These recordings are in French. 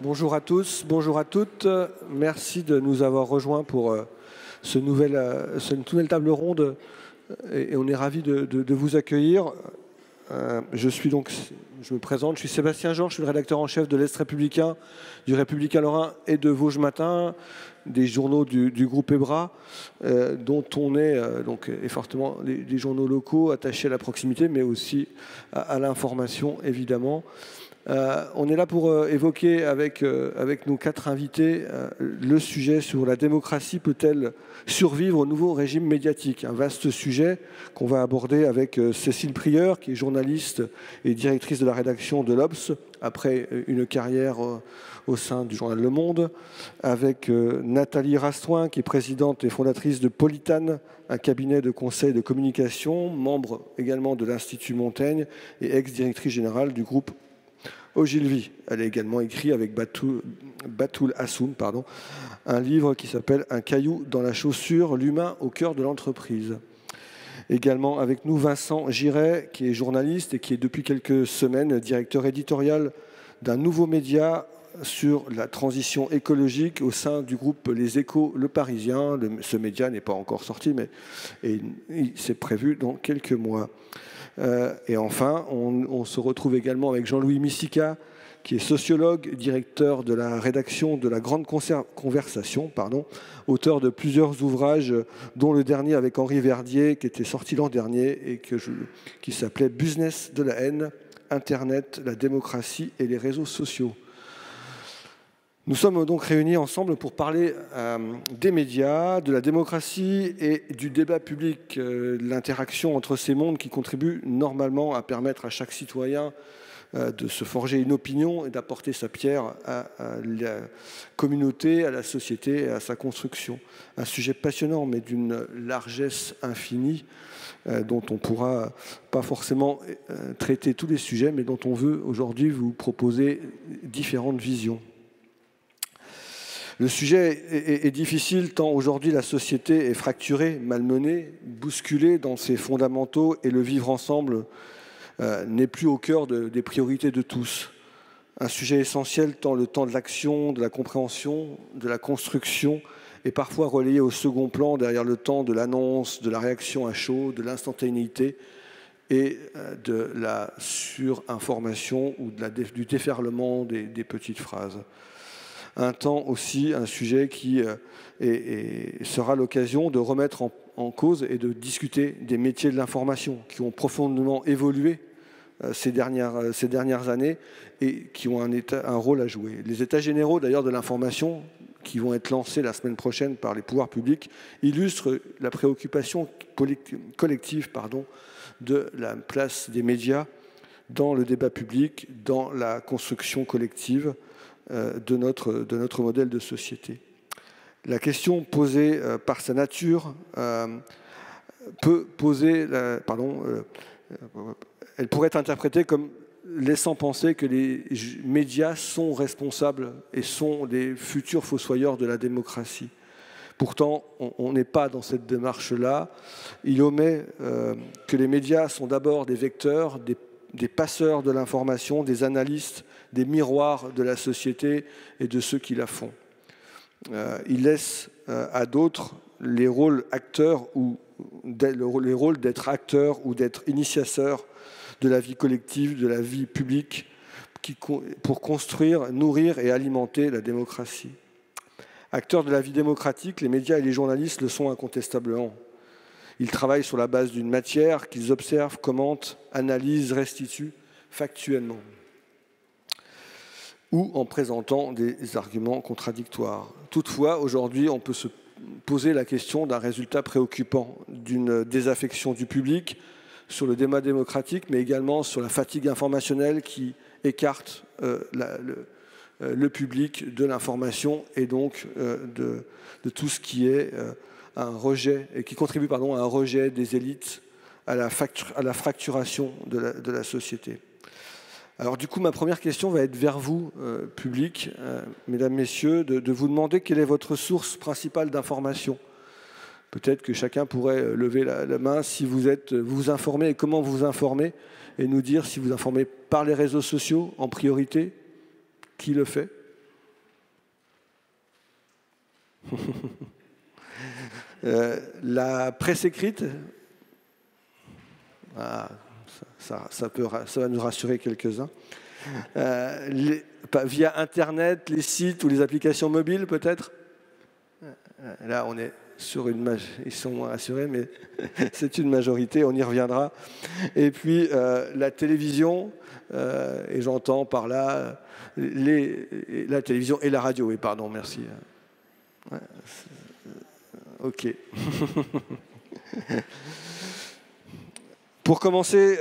Bonjour à tous, bonjour à toutes. Merci de nous avoir rejoints pour cette nouvelle table ronde et on est ravis de vous accueillir. Je me présente, je suis Sébastien Georges, je suis le rédacteur en chef de l'Est républicain, du Républicain Lorrain et de Vosges Matin, des journaux du groupe EBRA, dont on est et fortement des journaux locaux attachés à la proximité, mais aussi à l'information évidemment. On est là pour évoquer avec nos 4 invités le sujet sur la démocratie peut-elle survivre au nouveau régime médiatique. Un vaste sujet qu'on va aborder avec Cécile Prieur, qui est journaliste et directrice de la rédaction de l'Obs, après une carrière au sein du journal Le Monde, avec Nathalie Rastoin, qui est présidente et fondatrice de Polytane, un cabinet de conseil de communication, membre également de l'Institut Montaigne et ex-directrice générale du groupe Ogilvy. Elle a également écrit avec Batoul Hassoun, un livre qui s'appelle « Un caillou dans la chaussure, l'humain au cœur de l'entreprise ». Également avec nous Vincent Giret, qui est journaliste et qui est depuis quelques semaines directeur éditorial d'un nouveau média sur la transition écologique au sein du groupe Les Échos Le Parisien. Ce média n'est pas encore sorti, mais c'est prévu dans quelques mois. Et enfin, on se retrouve également avec Jean-Louis Missica, qui est sociologue, directeur de la rédaction de La Grande Conversation, auteur de plusieurs ouvrages, dont le dernier avec Henri Verdier, qui était sorti l'an dernier et qui s'appelait « Business de la haine, Internet, la démocratie et les réseaux sociaux ». Nous sommes donc réunis ensemble pour parler des médias, de la démocratie et du débat public, l'interaction entre ces mondes qui contribuent normalement à permettre à chaque citoyen de se forger une opinion et d'apporter sa pierre à la communauté, à la société et à sa construction. Un sujet passionnant mais d'une largesse infinie dont on ne pourra pas forcément traiter tous les sujets, mais dont on veut aujourd'hui vous proposer différentes visions. Le sujet est difficile tant aujourd'hui la société est fracturée, malmenée, bousculée dans ses fondamentaux et le vivre ensemble n'est plus au cœur des priorités de tous. Un sujet essentiel tant le temps de l'action, de la compréhension, de la construction est parfois relayé au second plan derrière le temps de l'annonce, de la réaction à chaud, de l'instantanéité et de la surinformation ou du déferlement des petites phrases. Un temps aussi, un sujet qui sera l'occasion de remettre en cause et de discuter des métiers de l'information qui ont profondément évolué ces dernières années et qui ont un rôle à jouer. Les états généraux d'ailleurs de l'information qui vont être lancés la semaine prochaine par les pouvoirs publics illustrent la préoccupation collective de la place des médias dans le débat public, dans la construction collective de notre modèle de société. La question posée par sa nature elle pourrait être interprétée comme laissant penser que les médias sont responsables et sont les futurs fossoyeurs de la démocratie. Pourtant, on n'est pas dans cette démarche-là. Il omet que les médias sont d'abord des vecteurs, des passeurs de l'information, des analystes, des miroirs de la société et de ceux qui la font. Il laisse à d'autres les rôles d'être acteurs ou d'être initiateurs de la vie collective, de la vie publique, pour construire, nourrir et alimenter la démocratie. Acteurs de la vie démocratique, les médias et les journalistes le sont incontestablement. Ils travaillent sur la base d'une matière qu'ils observent, commentent, analysent, restituent factuellement, ou en présentant des arguments contradictoires. Toutefois, aujourd'hui, on peut se poser la question d'un résultat préoccupant, d'une désaffection du public sur le débat démocratique, mais également sur la fatigue informationnelle qui écarte le public de l'information et donc de tout ce qui est un rejet, et qui contribue à un rejet des élites, à la fracturation de la société. Alors du coup, ma première question va être vers vous, public, mesdames, messieurs, de vous demander quelle est votre source principale d'information. Peut-être que chacun pourrait lever la main si vous vous informez et comment vous vous informez, et nous dire si vous informez par les réseaux sociaux en priorité, qui le fait, La presse écrite, ça va nous rassurer quelques-uns. Via Internet, les sites ou les applications mobiles peut-être. Là, on est sur une ils sont moins rassurés, mais c'est une majorité, on y reviendra. Et puis la télévision, et j'entends par là la télévision et la radio. Oui, pardon, merci. Ouais, ok. Pour commencer,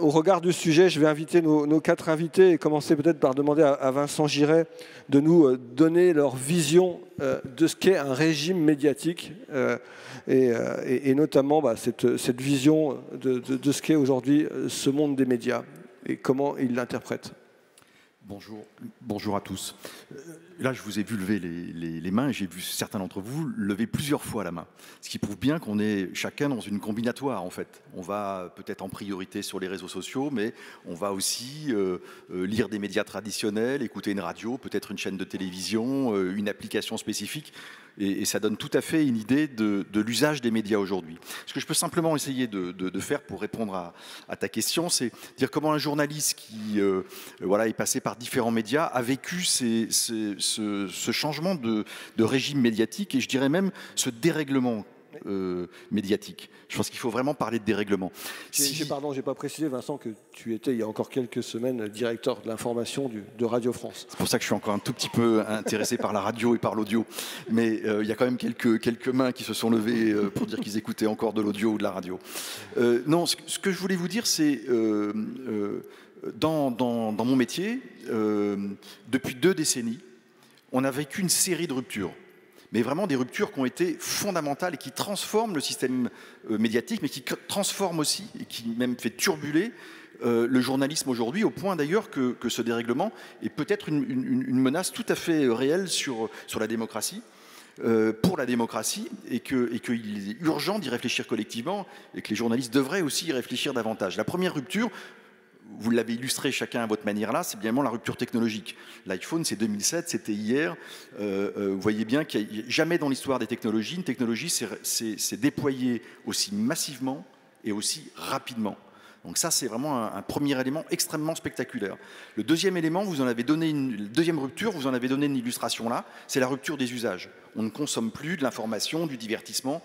au regard du sujet, je vais inviter nos 4 invités et commencer peut-être par demander à Vincent Giret de nous donner leur vision de ce qu'est un régime médiatique et notamment cette vision de ce qu'est aujourd'hui ce monde des médias et comment ils l'interprètent. Bonjour à tous. Là, je vous ai vu lever les mains et j'ai vu certains d'entre vous lever plusieurs fois la main. Ce qui prouve bien qu'on est chacun dans une combinatoire, en fait. On va peut-être en priorité sur les réseaux sociaux, mais on va aussi lire des médias traditionnels, écouter une radio, peut-être une chaîne de télévision, une application spécifique. Et ça donne tout à fait une idée de l'usage des médias aujourd'hui. Ce que je peux simplement essayer de faire pour répondre à ta question, c'est dire comment un journaliste qui est passé par différents médias a vécu ce changement de régime médiatique et je dirais même ce dérèglement médiatique. Je pense qu'il faut vraiment parler de dérèglement. Pardon, je n'ai pas précisé, Vincent, que tu étais il y a encore quelques semaines directeur de l'information de Radio France. C'est pour ça que je suis encore un tout petit peu intéressé par la radio et par l'audio. Mais il y a quand même quelques mains qui se sont levées pour dire qu'ils écoutaient encore de l'audio ou de la radio. Non, ce que je voulais vous dire, c'est dans mon métier, depuis 2 décennies, on a vécu une série de ruptures. Mais vraiment des ruptures qui ont été fondamentales et qui transforment le système médiatique, mais qui transforment aussi et qui même fait turbuler le journalisme aujourd'hui, au point d'ailleurs que ce dérèglement est peut-être une menace tout à fait réelle sur la démocratie, pour la démocratie, et qu'il est urgent d'y réfléchir collectivement et que les journalistes devraient aussi y réfléchir davantage. La première rupture, vous l'avez illustré chacun à votre manière là, c'est bien la rupture technologique. L'iPhone, c'est 2007, c'était hier. Vous voyez bien qu'il n'y a jamais dans l'histoire des technologies, une technologie s'est déployée aussi massivement et aussi rapidement. Donc ça, c'est vraiment un premier élément extrêmement spectaculaire. Le deuxième élément, deuxième rupture, vous en avez donné une illustration là, c'est la rupture des usages. On ne consomme plus de l'information, du divertissement,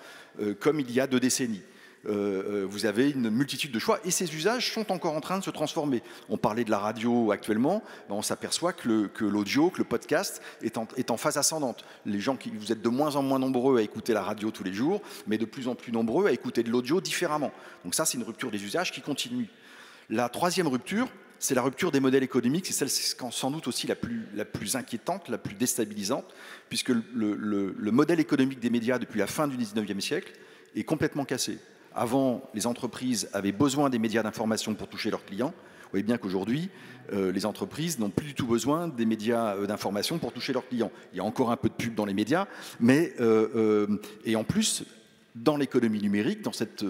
comme il y a 2 décennies. Vous avez une multitude de choix et ces usages sont encore en train de se transformer. On parlait de la radio actuellement, on s'aperçoit que l'audio, que le podcast est en phase ascendante. Vous êtes de moins en moins nombreux à écouter la radio tous les jours, mais de plus en plus nombreux à écouter de l'audio différemment. Donc ça, c'est une rupture des usages qui continue. La troisième rupture, c'est la rupture des modèles économiques, c'est celle sans doute aussi la plus inquiétante, la plus déstabilisante, puisque le modèle économique des médias depuis la fin du 19e siècle est complètement cassé. Avant, les entreprises avaient besoin des médias d'information pour toucher leurs clients. Vous voyez bien qu'aujourd'hui, les entreprises n'ont plus du tout besoin des médias d'information pour toucher leurs clients. Il y a encore un peu de pub dans les médias, mais et en plus, dans l'économie numérique, dans cette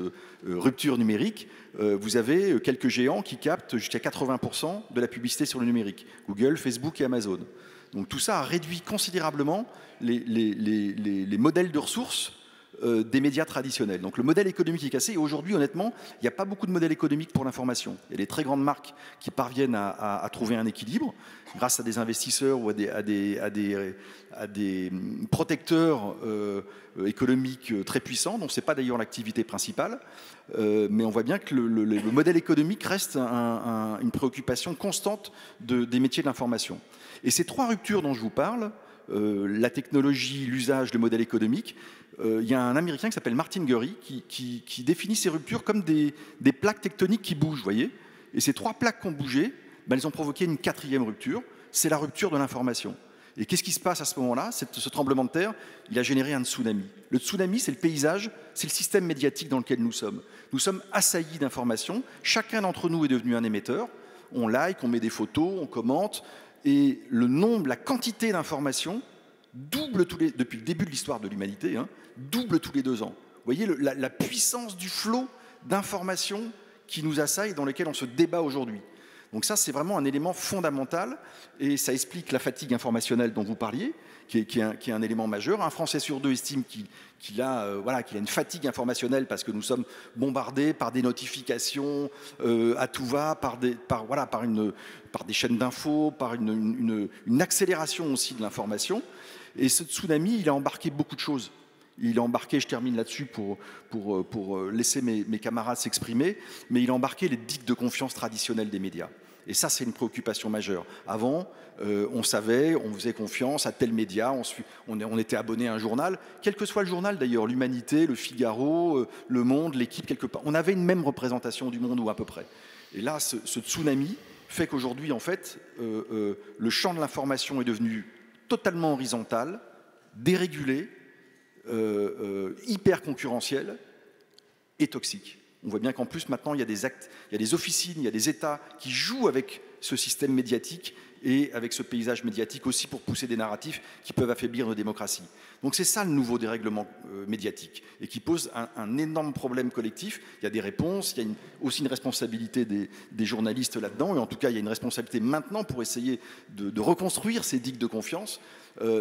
rupture numérique, vous avez quelques géants qui captent jusqu'à 80% de la publicité sur le numérique. Google, Facebook et Amazon. Donc tout ça a réduit considérablement les modèles de ressources des médias traditionnels. Donc le modèle économique est cassé et aujourd'hui, honnêtement, il n'y a pas beaucoup de modèles économiques pour l'information. Il y a des très grandes marques qui parviennent à trouver un équilibre grâce à des investisseurs ou à des protecteurs économiques très puissants, dont ce n'est pas d'ailleurs l'activité principale. Mais on voit bien que le modèle économique reste une préoccupation constante des métiers de l'information. Et ces 3 ruptures dont je vous parle, la technologie, l'usage, le modèle économique, il y a un Américain qui s'appelle Martin Gurry qui définit ces ruptures comme des plaques tectoniques qui bougent, vous voyez. Et ces 3 plaques qui ont bougé, elles ont provoqué une 4e rupture, c'est la rupture de l'information. Et qu'est-ce qui se passe à ce moment-là? Ce tremblement de terre, il a généré un tsunami. Le tsunami, c'est le paysage, c'est le système médiatique dans lequel nous sommes. Nous sommes assaillis d'informations, chacun d'entre nous est devenu un émetteur, on like, on met des photos, on commente, et la quantité d'informations double depuis le début de l'histoire de l'humanité, double tous les 2 ans. Vous voyez la puissance du flot d'informations qui nous assaille, dans lesquelles on se débat aujourd'hui. Donc ça, c'est vraiment un élément fondamental et ça explique la fatigue informationnelle dont vous parliez, qui est un élément majeur. Un Français sur deux estime qu'il a une fatigue informationnelle parce que nous sommes bombardés par des notifications à tout va, par des chaînes d'infos, par une accélération aussi de l'information. Et ce tsunami, il a embarqué beaucoup de choses. Il a embarqué, je termine là-dessus pour laisser mes camarades s'exprimer, mais il a embarqué les digues de confiance traditionnelles des médias. Et ça, c'est une préoccupation majeure. Avant, on savait, on faisait confiance à tel média, on était abonné à un journal, quel que soit le journal d'ailleurs, l'Humanité, le Figaro, Le Monde, l'Équipe, quelque part. On avait une même représentation du monde ou à peu près. Et là, ce tsunami fait qu'aujourd'hui, en fait, le champ de l'information est devenu totalement horizontal, dérégulé, hyper concurrentiel et toxique. On voit bien qu'en plus, maintenant, il y a des officines, il y a des États qui jouent avec ce système médiatique et avec ce paysage médiatique aussi pour pousser des narratifs qui peuvent affaiblir nos démocraties. Donc c'est ça le nouveau dérèglement médiatique et qui pose un énorme problème collectif. Il y a des réponses, il y a aussi une responsabilité des journalistes là-dedans et en tout cas il y a une responsabilité maintenant pour essayer de reconstruire ces digues de confiance.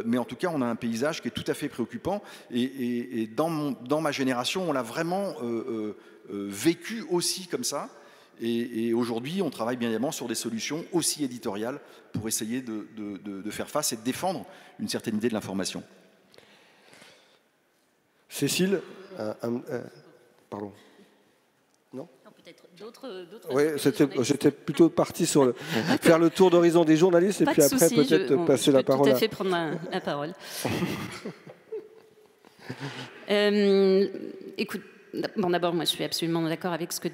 Mais en tout cas on a un paysage qui est tout à fait préoccupant et dans ma génération on l'a vraiment vécu aussi comme ça. Et aujourd'hui, on travaille bien évidemment sur des solutions aussi éditoriales pour essayer de faire face et de défendre une certaine idée de l'information. Cécile, pardon. Non, peut-être d'autres. Oui, j'étais plutôt parti sur faire le tour d'horizon des journalistes et puis après peut-être passer la parole. Je peux tout à fait prendre la parole. Écoute. Bon, d'abord, moi, je suis absolument d'accord avec ce qu'a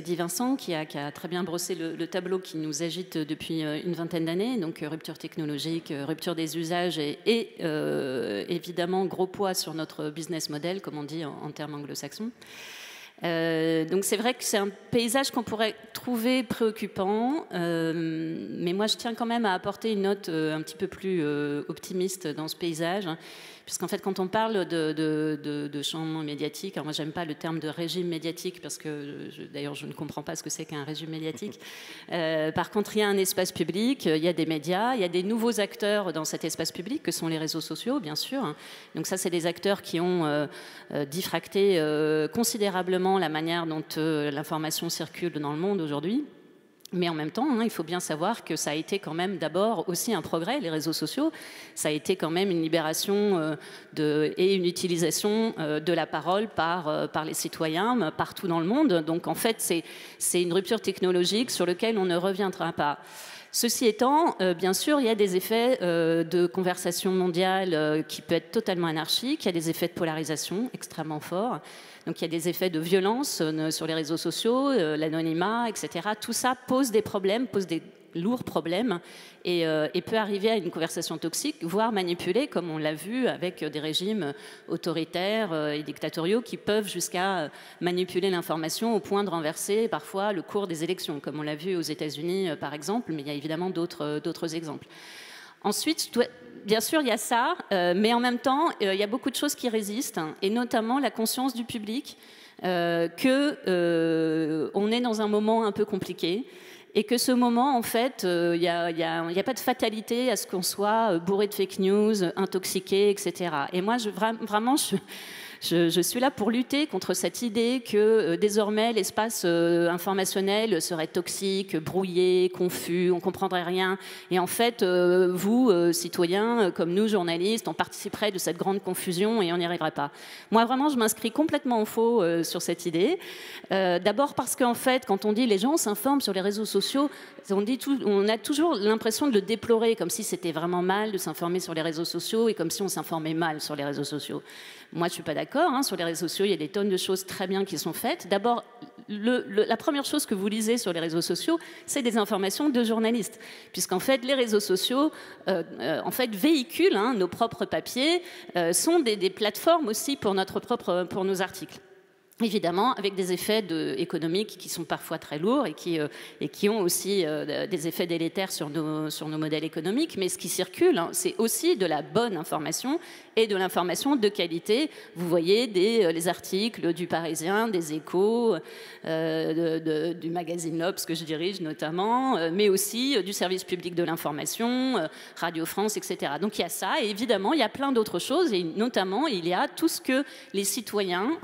dit Vincent, qui a très bien brossé le tableau qui nous agite depuis une vingtaine d'années. Donc, rupture technologique, rupture des usages et évidemment, gros poids sur notre business model, comme on dit en termes anglo-saxons. Donc, c'est vrai que c'est un paysage qu'on pourrait trouver préoccupant, mais moi, je tiens quand même à apporter une note un petit peu plus optimiste dans ce paysage. Puisqu'en fait, quand on parle de champ médiatique, alors moi, j'aime pas le terme de régime médiatique, parce que, d'ailleurs, je ne comprends pas ce que c'est qu'un régime médiatique. Par contre, il y a un espace public, il y a des médias, il y a des nouveaux acteurs dans cet espace public, que sont les réseaux sociaux, bien sûr. Donc ça, c'est des acteurs qui ont diffracté considérablement la manière dont l'information circule dans le monde aujourd'hui. Mais en même temps, il faut bien savoir que ça a été quand même d'abord aussi un progrès, les réseaux sociaux. Ça a été quand même une libération et une utilisation de la parole par les citoyens partout dans le monde. Donc en fait, c'est une rupture technologique sur laquelle on ne reviendra pas. Ceci étant, bien sûr, il y a des effets de conversation mondiale qui peuvent être totalement anarchiques. Il y a des effets de polarisation extrêmement forts. Donc il y a des effets de violence sur les réseaux sociaux, l'anonymat, etc. Tout ça pose des problèmes, pose des lourds problèmes et peut arriver à une conversation toxique, voire manipulée, comme on l'a vu avec des régimes autoritaires et dictatoriaux qui peuvent jusqu'à manipuler l'information au point de renverser parfois le cours des élections, comme on l'a vu aux États-Unis par exemple, mais il y a évidemment d'autres exemples. Ensuite, bien sûr, il y a ça, mais en même temps, il y a beaucoup de choses qui résistent, et notamment la conscience du public qu'on est dans un moment un peu compliqué, et que ce moment, en fait, il n'y a pas de fatalité à ce qu'on soit bourré de fake news, intoxiqué, etc. Et moi, vraiment, je suis là pour lutter contre cette idée que désormais l'espace informationnel serait toxique, brouillé, confus, on ne comprendrait rien. Et en fait, vous, citoyens, comme nous, journalistes, on participerait de cette grande confusion et on n'y arriverait pas. Moi, vraiment, je m'inscris complètement en faux sur cette idée. D'abord parce qu'en fait, quand on dit les gens s'informent sur les réseaux sociaux, on a toujours l'impression de le déplorer, comme si c'était vraiment mal de s'informer sur les réseaux sociaux et comme si on s'informait mal sur les réseaux sociaux. Moi, je ne suis pas d'accord. Sur les réseaux sociaux, il y a des tonnes de choses très bien qui sont faites. D'abord, la première chose que vous lisez sur les réseaux sociaux, c'est des informations de journalistes. Puisqu'en fait, les réseaux sociaux véhiculent nos propres papiers, sont des plateformes aussi pour nos articles. évidemment avec des effets économiques qui sont parfois très lourds et qui ont aussi des effets délétères sur nos modèles économiques. Mais ce qui circule, hein, c'est aussi de la bonne information et de l'information de qualité. Vous voyez les articles du Parisien, des Échos, du magazine L'Obs que je dirige notamment, mais aussi du service public de l'information, Radio France, etc. Donc il y a ça, et évidemment il y a plein d'autres choses, et notamment il y a tout ce que les citoyens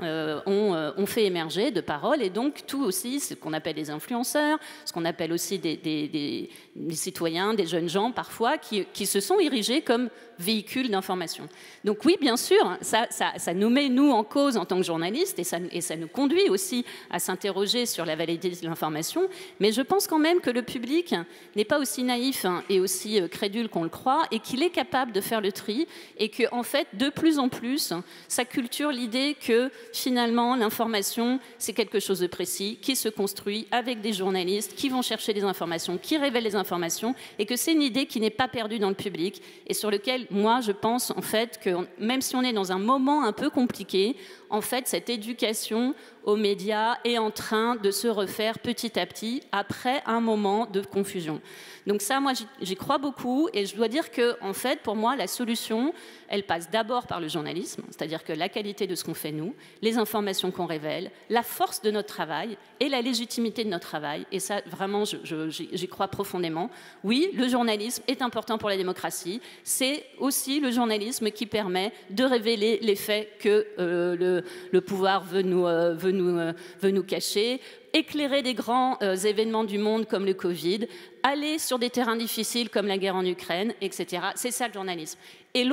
ont fait émerger de paroles, et donc tout aussi ce qu'on appelle les influenceurs, ce qu'on appelle aussi des citoyens, des jeunes gens parfois, qui se sont érigés comme véhicules d'information. Donc oui, bien sûr, ça nous met, nous, en cause en tant que journalistes, et ça nous conduit aussi à s'interroger sur la validité de l'information, mais je pense quand même que le public n'est pas aussi naïf et aussi crédule qu'on le croit, et qu'il est capable de faire le tri, et que, en fait, de plus en plus, ça culture l'idée que, finalement, l'information, c'est quelque chose de précis, qui se construit avec des journalistes, qui vont chercher des informations, qui révèlent les informations, et que c'est une idée qui n'est pas perdue dans le public, et sur lequel, moi, je pense, en fait, que même si on est dans un moment un peu compliqué, en fait, cette éducation aux médias est en train de se refaire petit à petit après un moment de confusion. Donc ça, moi, j'y crois beaucoup, et je dois dire que, en fait, pour moi, la solution, elle passe d'abord par le journalisme, c'est-à-dire que la qualité de ce qu'on fait nous, les informations qu'on révèle, la force de notre travail et la légitimité de notre travail. Et ça, vraiment, j'y crois profondément. Oui, le journalisme est important pour la démocratie. C'est aussi le journalisme qui permet de révéler les faits que le pouvoir veut nous cacher, éclairer des grands événements du monde comme le Covid, aller sur des terrains difficiles comme la guerre en Ukraine, etc. C'est ça le journalisme. Et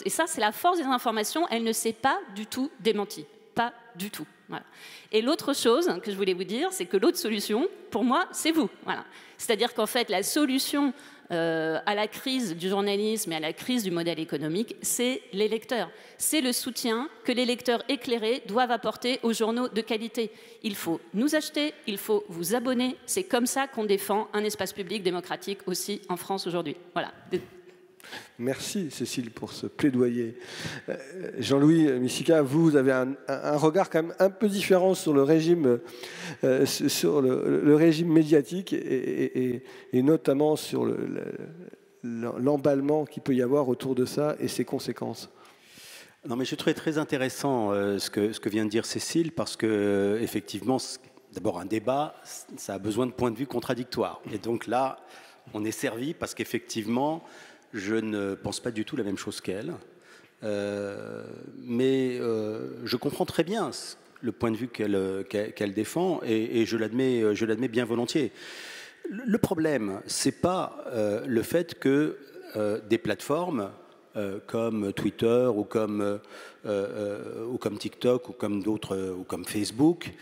ça c'est la force des informations, elle ne s'est pas du tout démentie. Pas du tout. Voilà. Et l'autre chose que je voulais vous dire, c'est que l'autre solution, pour moi, c'est vous. Voilà. C'est-à-dire qu'en fait, la solution à la crise du journalisme et à la crise du modèle économique, c'est les lecteurs. C'est le soutien que les lecteurs éclairés doivent apporter aux journaux de qualité. Il faut nous acheter, il faut vous abonner. C'est comme ça qu'on défend un espace public démocratique aussi en France aujourd'hui. Voilà. Merci Cécile pour ce plaidoyer. Jean-Louis Mussica, vous avez un regard quand même un peu différent sur le régime, le régime médiatique et notamment sur l'emballement qu'il peut y avoir autour de ça et ses conséquences. Non, mais je trouvais très intéressant ce que vient de dire Cécile, parce que effectivement, d'abord un débat, ça a besoin de points de vue contradictoires. Et donc là, on est servi parce qu'effectivement, je ne pense pas du tout la même chose qu'elle, mais je comprends très bien le point de vue qu'elle défend, et je l'admets bien volontiers. Le problème, c'est pas le fait que des plateformes comme Twitter ou comme TikTok ou comme d'autres ou comme Facebook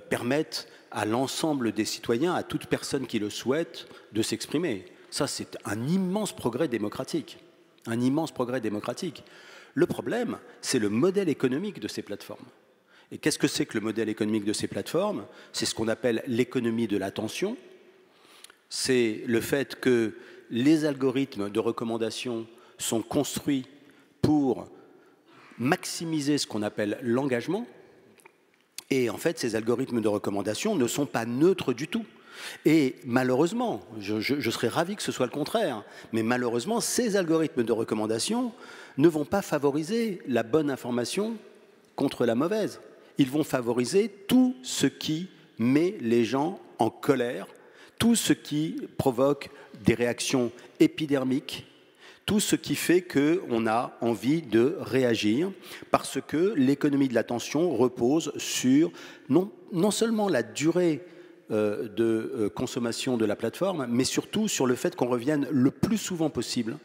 permettent à l'ensemble des citoyens, à toute personne qui le souhaite, de s'exprimer. Ça, c'est un immense progrès démocratique. Un immense progrès démocratique. Le problème, c'est le modèle économique de ces plateformes. Et qu'est-ce que c'est que le modèle économique de ces plateformes? C'est ce qu'on appelle l'économie de l'attention. C'est le fait que les algorithmes de recommandation sont construits pour maximiser ce qu'on appelle l'engagement. Et en fait, ces algorithmes de recommandation ne sont pas neutres du tout. Et malheureusement, je serais ravi que ce soit le contraire, mais malheureusement, ces algorithmes de recommandation ne vont pas favoriser la bonne information contre la mauvaise. Ils vont favoriser tout ce qui met les gens en colère, tout ce qui provoque des réactions épidermiques, tout ce qui fait qu'on a envie de réagir, parce que l'économie de l'attention repose sur non seulement la durée de consommation de la plateforme, mais surtout sur le fait qu'on revienne le plus souvent possible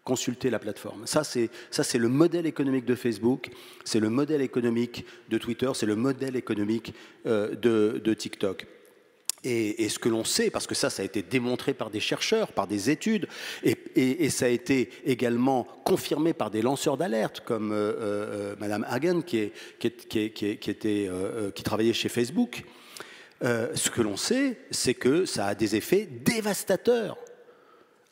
consulter la plateforme. Ça, c'est le modèle économique de Facebook, c'est le modèle économique de Twitter, c'est le modèle économique de TikTok. Et ce que l'on sait, parce que ça a été démontré par des chercheurs, par des études, et ça a été également confirmé par des lanceurs d'alerte, comme Madame Hagen, qui travaillait chez Facebook. Ce que l'on sait, c'est que ça a des effets dévastateurs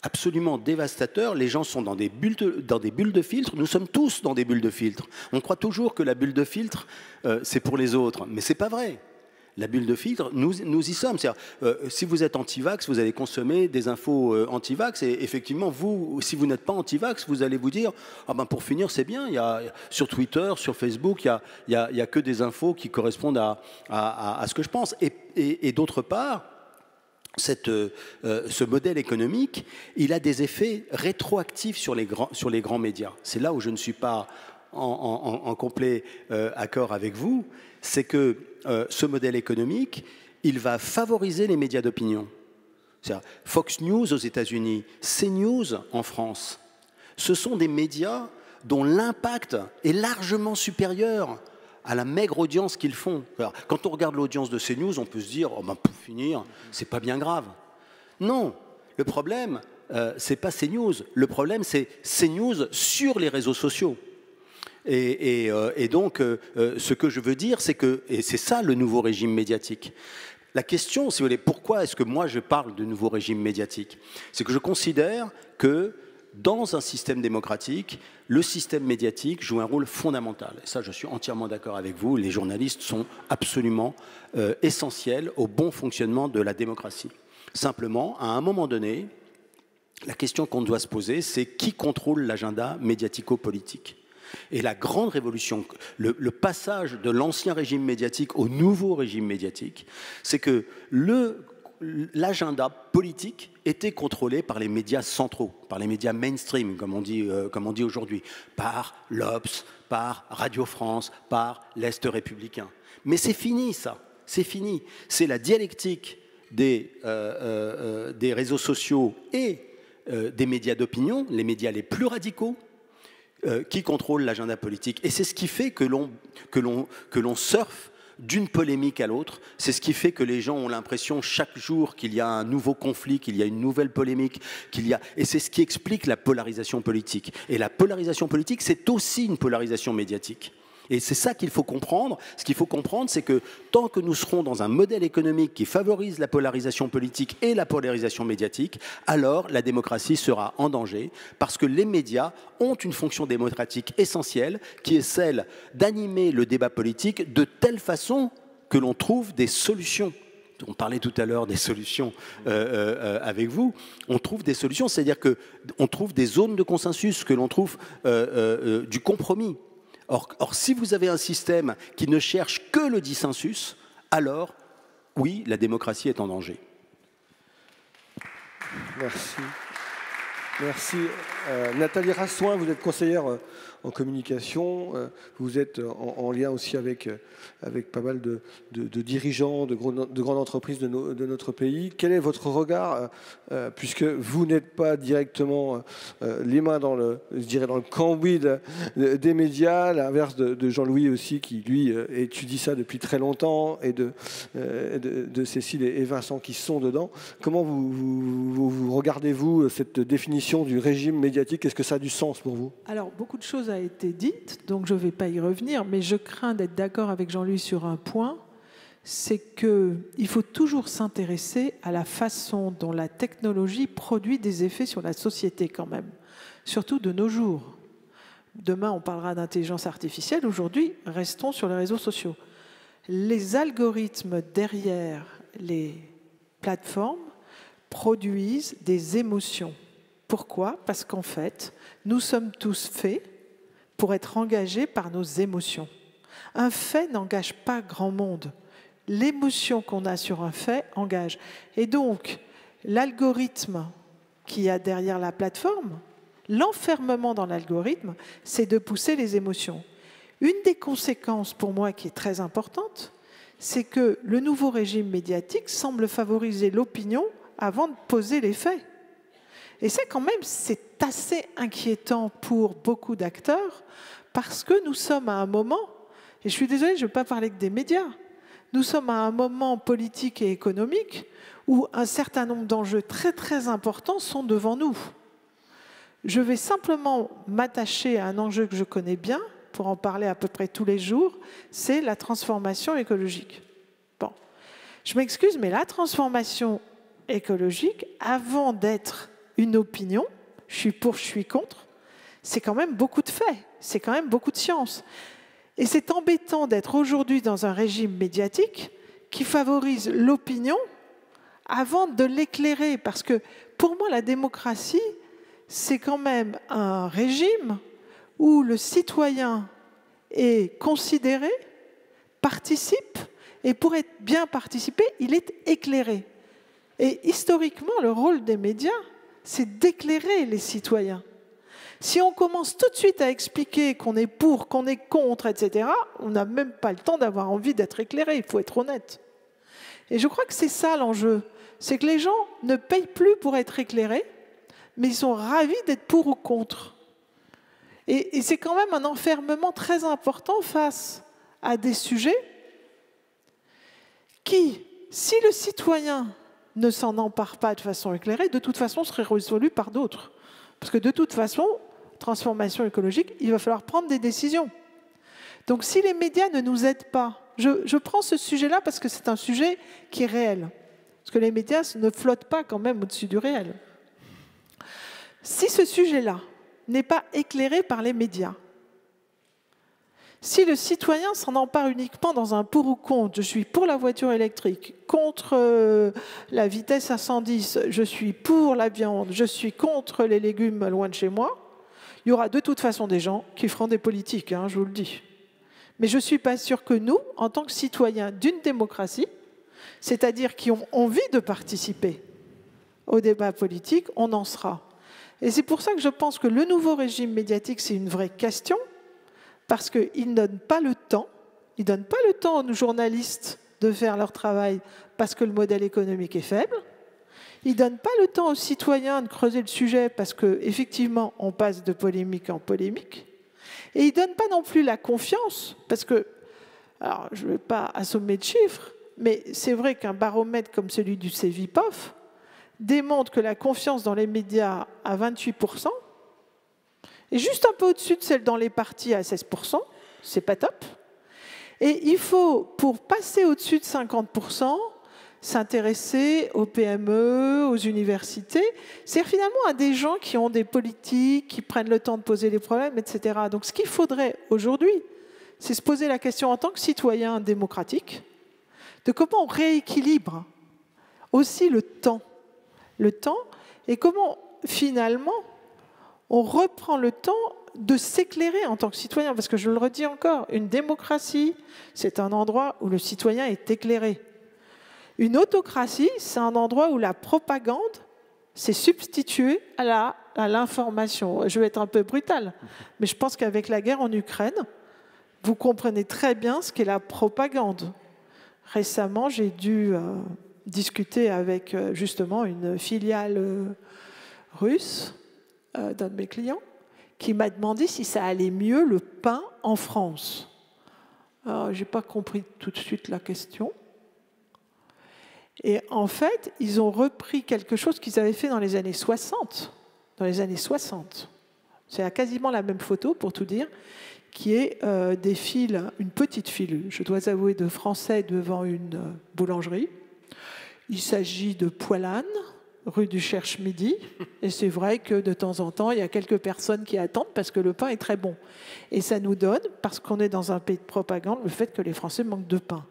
absolument dévastateur. Les gens sont dans des bulles de filtre. Nous sommes tous dans des bulles de filtre. On croit toujours que la bulle de filtre, c'est pour les autres, mais c'est pas vrai. La bulle de filtre, nous y sommes. Si vous êtes anti-vax, vous allez consommer des infos anti-vax. Et effectivement, si vous n'êtes pas anti-vax, vous allez vous dire ah ben pour finir, c'est bien. Sur Twitter, sur Facebook, il y a que des infos qui correspondent à ce que je pense. Et d'autre part, ce modèle économique, il a des effets rétroactifs sur les grands médias. C'est là où je ne suis pas en complet accord avec vous. C'est que ce modèle économique, il va favoriser les médias d'opinion. Fox News aux États-Unis, CNews en France, ce sont des médias dont l'impact est largement supérieur à la maigre audience qu'ils font. Alors, quand on regarde l'audience de CNews, on peut se dire, oh ben pour finir, c'est pas bien grave. Non, le problème, c'est pas CNews. Le problème, c'est CNews sur les réseaux sociaux. Et donc, ce que je veux dire, c'est que, et c'est ça le nouveau régime médiatique. La question, si vous voulez, pourquoi est-ce que moi je parle de nouveau régime médiatique? C'est que je considère que dans un système démocratique, le système médiatique joue un rôle fondamental. Et ça, je suis entièrement d'accord avec vous. Les journalistes sont absolument essentiels au bon fonctionnement de la démocratie. Simplement, à un moment donné, la question qu'on doit se poser, c'est qui contrôle l'agenda médiatico-politique? Et la grande révolution, le passage de l'ancien régime médiatique au nouveau régime médiatique, c'est que l'agenda politique était contrôlé par les médias centraux, par les médias mainstream, comme on dit aujourd'hui, par l'Obs, par Radio France, par l'Est républicain. Mais c'est fini ça, c'est fini. C'est la dialectique des réseaux sociaux et des médias d'opinion, les médias les plus radicaux, qui contrôlent l'agenda politique. Et c'est ce qui fait que l'on surfe d'une polémique à l'autre. C'est ce qui fait que les gens ont l'impression chaque jour qu'il y a un nouveau conflit, qu'il y a une nouvelle polémique, et c'est ce qui explique la polarisation politique. Et la polarisation politique, c'est aussi une polarisation médiatique. Et c'est ça qu'il faut comprendre. Ce qu'il faut comprendre, c'est que tant que nous serons dans un modèle économique qui favorise la polarisation politique et la polarisation médiatique, alors la démocratie sera en danger, parce que les médias ont une fonction démocratique essentielle, qui est celle d'animer le débat politique de telle façon que l'on trouve des solutions. On parlait tout à l'heure des solutions avec vous. On trouve des solutions, c'est-à-dire qu'on trouve des zones de consensus, que l'on trouve du compromis. Or, si vous avez un système qui ne cherche que le dissensus, alors, oui, la démocratie est en danger. Merci. Merci. Nathalie Rassoin, vous êtes conseillère en communication. Vous êtes en lien aussi avec pas mal de dirigeants de grandes entreprises de notre pays. Quel est votre regard, puisque vous n'êtes pas directement les mains dans le cambouis des médias, à l'inverse de Jean-Louis aussi, qui lui étudie ça depuis très longtemps, et de Cécile et Vincent qui sont dedans. Comment vous regardez-vous cette définition du régime médiatique? Est-ce que ça a du sens pour vous? Alors, beaucoup de choses a été dites, donc je ne vais pas y revenir, mais je crains d'être d'accord avec Jean-Louis sur un point, c'est qu'il faut toujours s'intéresser à la façon dont la technologie produit des effets sur la société quand même, surtout de nos jours. Demain, on parlera d'intelligence artificielle. Aujourd'hui, restons sur les réseaux sociaux. Les algorithmes derrière les plateformes produisent des émotions. Pourquoi? Parce qu'en fait, nous sommes tous faits pour être engagés par nos émotions. Un fait n'engage pas grand monde. L'émotion qu'on a sur un fait engage. Et donc, l'algorithme qu'il y a derrière la plateforme, l'enfermement dans l'algorithme, c'est de pousser les émotions. Une des conséquences pour moi qui est très importante, c'est que le nouveau régime médiatique semble favoriser l'opinion avant de poser les faits. Et ça, quand même, c'est assez inquiétant pour beaucoup d'acteurs, parce que nous sommes à un moment, et je suis désolée, je ne veux pas parler que des médias, nous sommes à un moment politique et économique où un certain nombre d'enjeux très très importants sont devant nous. Je vais simplement m'attacher à un enjeu que je connais bien, pour en parler à peu près tous les jours, c'est la transformation écologique. Bon, je m'excuse, mais la transformation écologique, avant d'être une opinion, je suis pour, je suis contre, c'est quand même beaucoup de faits, c'est quand même beaucoup de science. Et c'est embêtant d'être aujourd'hui dans un régime médiatique qui favorise l'opinion avant de l'éclairer. Parce que pour moi, la démocratie, c'est quand même un régime où le citoyen est considéré, participe, et pour être bien participé, il est éclairé. Et historiquement, le rôle des médias, c'est d'éclairer les citoyens. Si on commence tout de suite à expliquer qu'on est pour, qu'on est contre, etc., on n'a même pas le temps d'avoir envie d'être éclairé, il faut être honnête. Et je crois que c'est ça l'enjeu, c'est que les gens ne payent plus pour être éclairés, mais ils sont ravis d'être pour ou contre. Et c'est quand même un enfermement très important face à des sujets qui, si le citoyen ne s'en empare pas de façon éclairée, de toute façon seraient résolus par d'autres. Parce que de toute façon, transformation écologique, il va falloir prendre des décisions. Donc si les médias ne nous aident pas, je prends ce sujet-là parce que c'est un sujet qui est réel. Parce que les médias ne flottent pas quand même au-dessus du réel. Si ce sujet-là n'est pas éclairé par les médias, si le citoyen s'en empare uniquement dans un pour ou contre, je suis pour la voiture électrique, contre la vitesse à 110, je suis pour la viande, je suis contre les légumes loin de chez moi, il y aura de toute façon des gens qui feront des politiques, hein, je vous le dis. Mais je ne suis pas sûre que nous, en tant que citoyens d'une démocratie, c'est-à-dire qui ont envie de participer au débat politique, on en sera. Et c'est pour ça que je pense que le nouveau régime médiatique, c'est une vraie question, parce qu'il ne donne pas le temps, il ne donne pas le temps aux journalistes de faire leur travail parce que le modèle économique est faible. Il ne donne pas le temps aux citoyens de creuser le sujet parce qu'effectivement, on passe de polémique en polémique. Et il ne donne pas non plus la confiance, parce que, alors je ne vais pas assommer de chiffres, mais c'est vrai qu'un baromètre comme celui du Cevipof démontre que la confiance dans les médias à 28%, et juste un peu au-dessus de celle dans les partis à 16%, c'est pas top. Et il faut, pour passer au-dessus de 50%, s'intéresser aux PME, aux universités, c'est-à-dire finalement à des gens qui ont des politiques, qui prennent le temps de poser les problèmes, etc. Donc ce qu'il faudrait aujourd'hui, c'est se poser la question en tant que citoyen démocratique, de comment on rééquilibre aussi le temps, et comment finalement on reprend le temps de s'éclairer en tant que citoyen, parce que je le redis encore, une démocratie, c'est un endroit où le citoyen est éclairé. Une autocratie, c'est un endroit où la propagande s'est substituée à l'information. Je vais être un peu brutale, mais je pense qu'avec la guerre en Ukraine, vous comprenez très bien ce qu'est la propagande. Récemment, j'ai dû discuter avec justement une filiale russe d'un de mes clients qui m'a demandé si ça allait mieux le pain en France. Alors, je n'ai pas compris tout de suite la question. Et en fait, ils ont repris quelque chose qu'ils avaient fait dans les années 60. Dans les années 60. C'est quasiment la même photo, pour tout dire, qui est des files, une petite file, je dois avouer, de Français devant une boulangerie. Il s'agit de Poilane, rue du Cherche-Midi. Et c'est vrai que de temps en temps, il y a quelques personnes qui attendent parce que le pain est très bon. Et ça nous donne, parce qu'on est dans un pays de propagande, le fait que les Français manquent de pain.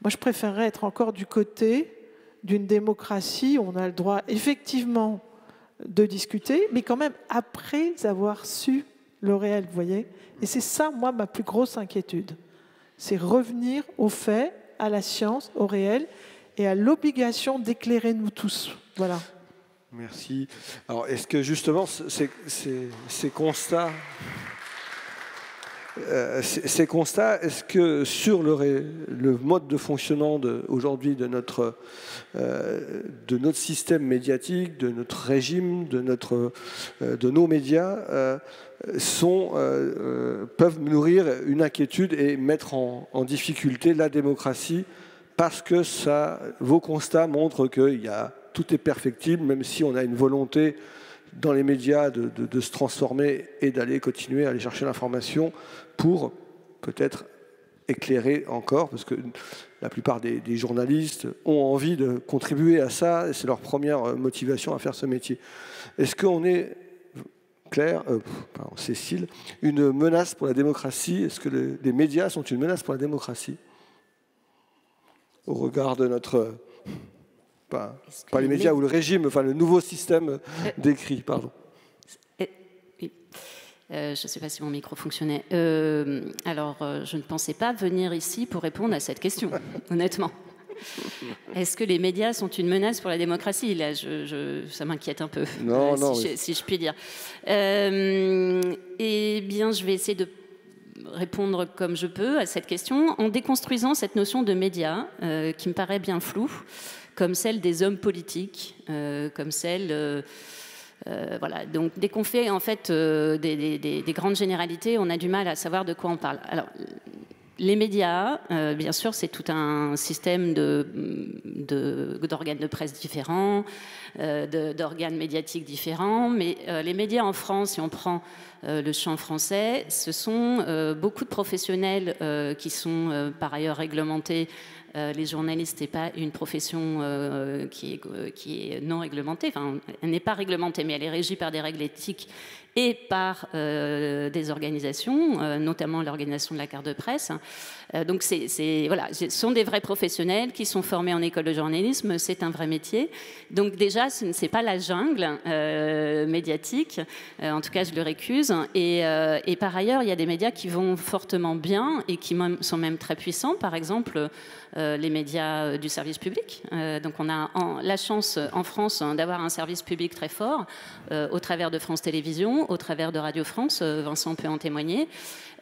Moi, je préférerais être encore du côté d'une démocratie où on a le droit, effectivement, de discuter, mais quand même après avoir su le réel, vous voyez. Et c'est ça, moi, ma plus grosse inquiétude. C'est revenir aux faits, à la science, au réel, et à l'obligation d'éclairer nous tous. Voilà. Merci. Alors, est-ce que justement ces constats, est-ce que sur le mode de fonctionnement aujourd'hui de notre système médiatique, de notre régime, de nos médias, peuvent nourrir une inquiétude et mettre en difficulté la démocratie, parce que vos constats montrent que tout est perfectible, même si on a une volonté dans les médias de se transformer et d'aller continuer à aller chercher l'information pour peut-être éclairé encore, parce que la plupart des journalistes ont envie de contribuer à ça, et c'est leur première motivation à faire ce métier. Est-ce qu'on est, Cécile, une menace pour la démocratie? Est-ce que les médias sont une menace pour la démocratie? Au regard de notre... pas les médias ou le régime, enfin le nouveau système décrit, pardon. Je ne sais pas si mon micro fonctionnait. Alors, je ne pensais pas venir ici pour répondre à cette question, honnêtement. Est-ce que les médias sont une menace pour la démocratie? Là, ça m'inquiète un peu, si je puis dire. Eh bien, je vais essayer de répondre comme je peux à cette question en déconstruisant cette notion de médias qui me paraît bien floue, comme celle des hommes politiques, comme celle... voilà. Donc, dès qu'on fait en fait des grandes généralités, on a du mal à savoir de quoi on parle. Alors, les médias, bien sûr, c'est tout un système d'organes de presse différents, d'organes médiatiques différents, mais les médias en France, si on prend le champ français, ce sont beaucoup de professionnels qui sont par ailleurs réglementés. Les journalistes n'est pas une profession qui est non réglementée. Enfin, elle n'est pas réglementée, mais elle est régie par des règles éthiques et par des organisations, notamment l'organisation de la carte de presse. Donc, voilà, ce sont des vrais professionnels qui sont formés en école de journalisme. C'est un vrai métier. Donc, déjà, ce n'est pas la jungle médiatique. En tout cas, je le récuse. Et par ailleurs, il y a des médias qui vont fortement bien et qui sont même très puissants. Par exemple, les médias du service public. Donc on a la chance en France d'avoir un service public très fort au travers de France Télévisions, au travers de Radio France, Vincent peut en témoigner.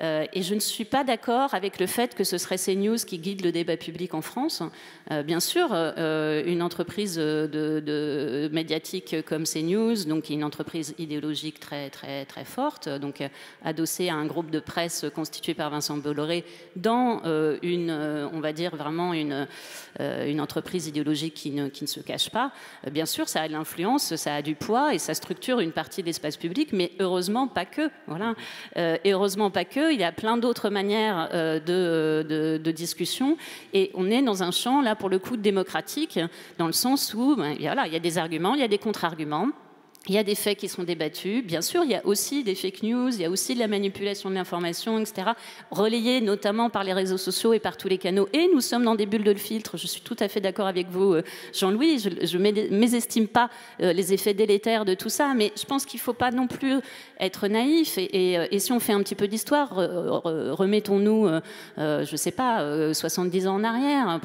Et je ne suis pas d'accord avec le fait que ce serait CNews qui guide le débat public en France. Bien sûr, une entreprise de médiatique comme CNews, donc une entreprise idéologique très, très, très forte, donc adossée à un groupe de presse constitué par Vincent Bolloré dans on va dire vraiment une entreprise idéologique qui ne se cache pas. Bien sûr, ça a de l'influence, ça a du poids et ça structure une partie de l'espace public, mais heureusement pas que. Voilà. Et heureusement pas que. Il y a plein d'autres manières de discussion et on est dans un champ, là, pour le coup, démocratique, dans le sens où voilà, il y a des arguments, il y a des contre-arguments. Il y a des faits qui sont débattus. Bien sûr, il y a aussi des fake news, il y a aussi de la manipulation de l'information, etc., relayée notamment par les réseaux sociaux et par tous les canaux. Et nous sommes dans des bulles de filtre. Je suis tout à fait d'accord avec vous, Jean-Louis. Je ne mésestime pas les effets délétères de tout ça, mais je pense qu'il ne faut pas non plus être naïf. Et si on fait un petit peu d'histoire, remettons-nous, je ne sais pas, 70 ans en arrière,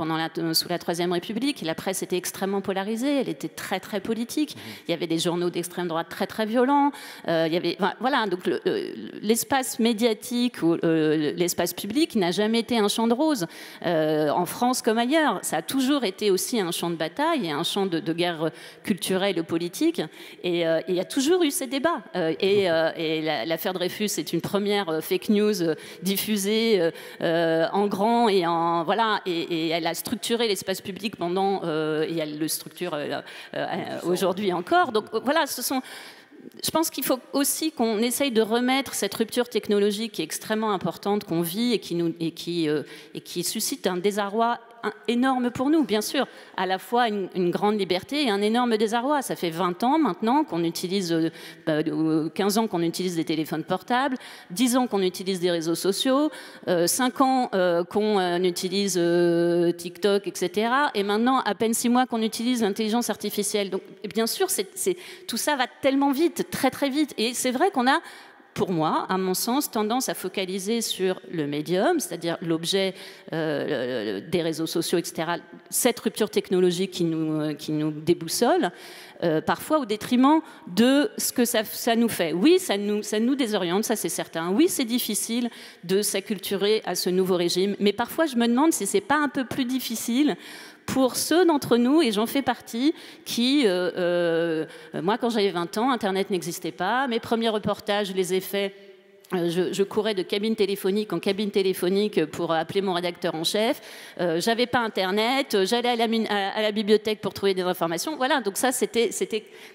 sous la Troisième République, la presse était extrêmement polarisée, elle était très, très politique. Il y avait des journaux d'extrême droite très très violent. Il y avait, voilà, donc l'espace médiatique ou l'espace public n'a jamais été un champ de roses en France comme ailleurs. Ça a toujours été aussi un champ de bataille et un champ de guerre culturelle et politique. Et il y a toujours eu ces débats. Et l'affaire Dreyfus est une première fake news diffusée en grand et en voilà. Et elle a structuré l'espace public pendant et elle le structure aujourd'hui encore. Donc voilà. Je pense qu'il faut aussi qu'on essaye de remettre cette rupture technologique qui est extrêmement importante, qu'on vit et qui suscite un désarroi énorme pour nous, bien sûr, à la fois une grande liberté et un énorme désarroi. Ça fait 20 ans maintenant qu'on utilise, 15 ans qu'on utilise des téléphones portables, 10 ans qu'on utilise des réseaux sociaux, 5 ans qu'on utilise TikTok, etc. Et maintenant, à peine 6 mois qu'on utilise l'intelligence artificielle. Donc, bien sûr, tout ça va tellement vite, très très vite. Et c'est vrai qu'on a, pour moi, à mon sens, tendance à focaliser sur le médium, c'est-à-dire l'objet des réseaux sociaux, etc., cette rupture technologique qui nous déboussole, parfois au détriment de ce que ça nous fait. Oui, ça nous désoriente, ça c'est certain. Oui, c'est difficile de s'acculturer à ce nouveau régime, mais parfois je me demande si c'est pas un peu plus difficile pour ceux d'entre nous, et j'en fais partie, qui, moi quand j'avais 20 ans, Internet n'existait pas, mes premiers reportages, je les ai faits je courais de cabine téléphonique en cabine téléphonique pour appeler mon rédacteur en chef. J'avais pas Internet, j'allais à la bibliothèque pour trouver des informations. Voilà, donc ça, c'était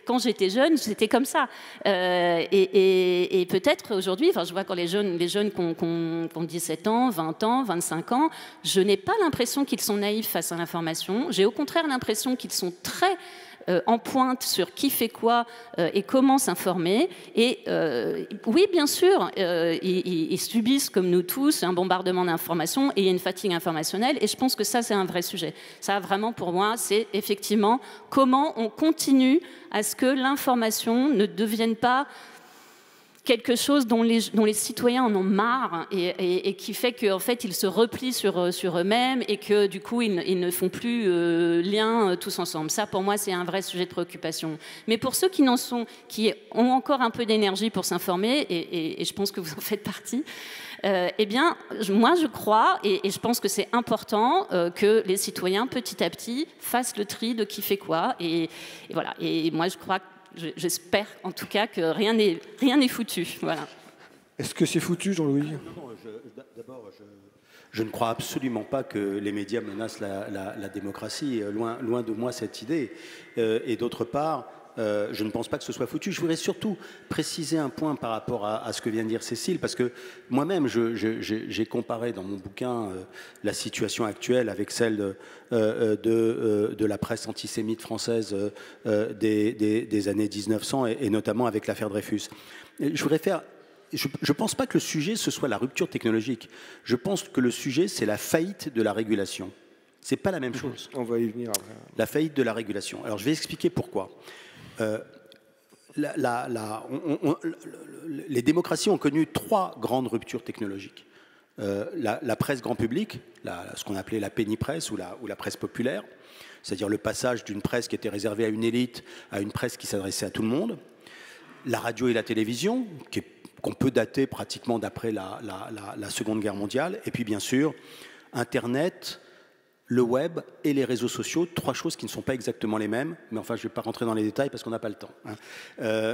quand j'étais jeune, c'était comme ça. Et peut-être aujourd'hui, enfin, je vois quand les jeunes qui ont 17 ans, 20 ans, 25 ans, je n'ai pas l'impression qu'ils sont naïfs face à l'information. J'ai au contraire l'impression qu'ils sont très en pointe sur qui fait quoi et comment s'informer. Et oui, bien sûr, ils subissent, comme nous tous, un bombardement d'informations et il y a une fatigue informationnelle. Et je pense que ça, c'est un vrai sujet. Ça, vraiment, pour moi, c'est effectivement comment on continue à ce que l'information ne devienne pas quelque chose dont les citoyens en ont marre et qui fait qu'en fait, ils se replient sur eux-mêmes et que du coup, ils ne font plus lien tous ensemble. Ça, pour moi, c'est un vrai sujet de préoccupation. Mais pour ceux qui ont encore un peu d'énergie pour s'informer, et je pense que vous en faites partie, eh bien, moi, je crois, et je pense que c'est important que les citoyens, petit à petit, fassent le tri de qui fait quoi. Et voilà. Et moi, je crois que j'espère en tout cas que rien n'est foutu. Voilà. Est-ce que c'est foutu, Jean-Louis ? Non, d'abord, je ne crois absolument pas que les médias menacent la démocratie. Loin de moi cette idée. Et d'autre part, je ne pense pas que ce soit foutu. Je voudrais surtout préciser un point par rapport à ce que vient de dire Cécile, parce que moi-même, j'ai comparé dans mon bouquin la situation actuelle avec celle de la presse antisémite française des années 1900, et notamment avec l'affaire Dreyfus. Je ne pense pas que le sujet, ce soit la rupture technologique. Je pense que le sujet, c'est la faillite de la régulation. Ce n'est pas la même chose. On va y venir après. La faillite de la régulation. Alors, je vais expliquer pourquoi. Les démocraties ont connu 3 grandes ruptures technologiques. La presse grand public, ce qu'on appelait la penny press ou la presse populaire, c'est-à-dire le passage d'une presse qui était réservée à une élite à une presse qui s'adressait à tout le monde. La radio et la télévision, qu'on peut dater pratiquement d'après la Seconde Guerre mondiale. Et puis bien sûr, Internet, le web et les réseaux sociaux, 3 choses qui ne sont pas exactement les mêmes, mais enfin je ne vais pas rentrer dans les détails parce qu'on n'a pas le temps.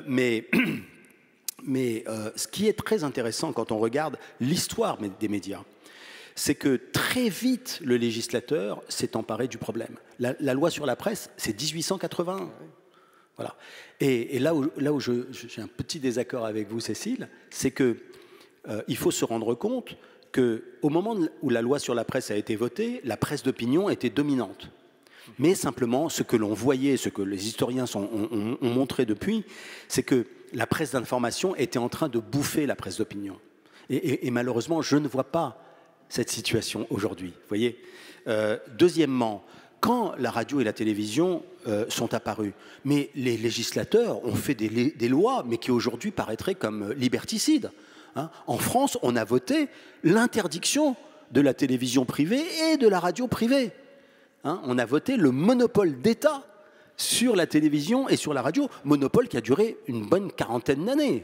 Mais ce qui est très intéressant quand on regarde l'histoire des médias, c'est que très vite le législateur s'est emparé du problème. La loi sur la presse, c'est 1881. Voilà. Et là où j'ai un petit désaccord avec vous, Cécile, c'est qu'il faut se rendre compte qu'au moment où la loi sur la presse a été votée, la presse d'opinion était dominante. Mais simplement, ce que l'on voyait, ce que les historiens ont montré depuis, c'est que la presse d'information était en train de bouffer la presse d'opinion. Et malheureusement, je ne vois pas cette situation aujourd'hui. Vous voyez. Deuxièmement, quand la radio et la télévision sont apparues, mais les législateurs ont fait des lois, mais qui aujourd'hui paraîtraient comme liberticides. En France, on a voté l'interdiction de la télévision privée et de la radio privée. On a voté le monopole d'État sur la télévision et sur la radio, monopole qui a duré une bonne 40aine d'années.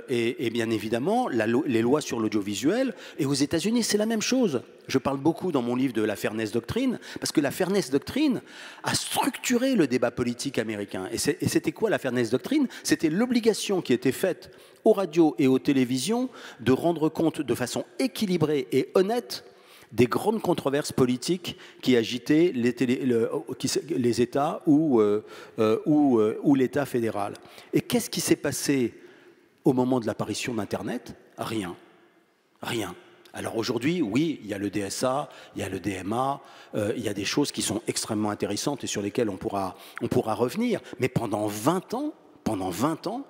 Et bien évidemment, les lois sur l'audiovisuel, et aux États-Unis, c'est la même chose. Je parle beaucoup dans mon livre de la Fairness Doctrine, parce que la Fairness Doctrine a structuré le débat politique américain. Et c'était quoi la Fairness Doctrine? C'était l'obligation qui était faite aux radios et aux télévisions de rendre compte de façon équilibrée et honnête des grandes controverses politiques qui agitaient les États ou l'État fédéral. Et qu'est-ce qui s'est passé au moment de l'apparition d'Internet? Rien. Rien. Alors aujourd'hui, oui, il y a le DSA, il y a le DMA, il y a des choses qui sont extrêmement intéressantes et sur lesquelles on pourra revenir. Mais pendant 20 ans,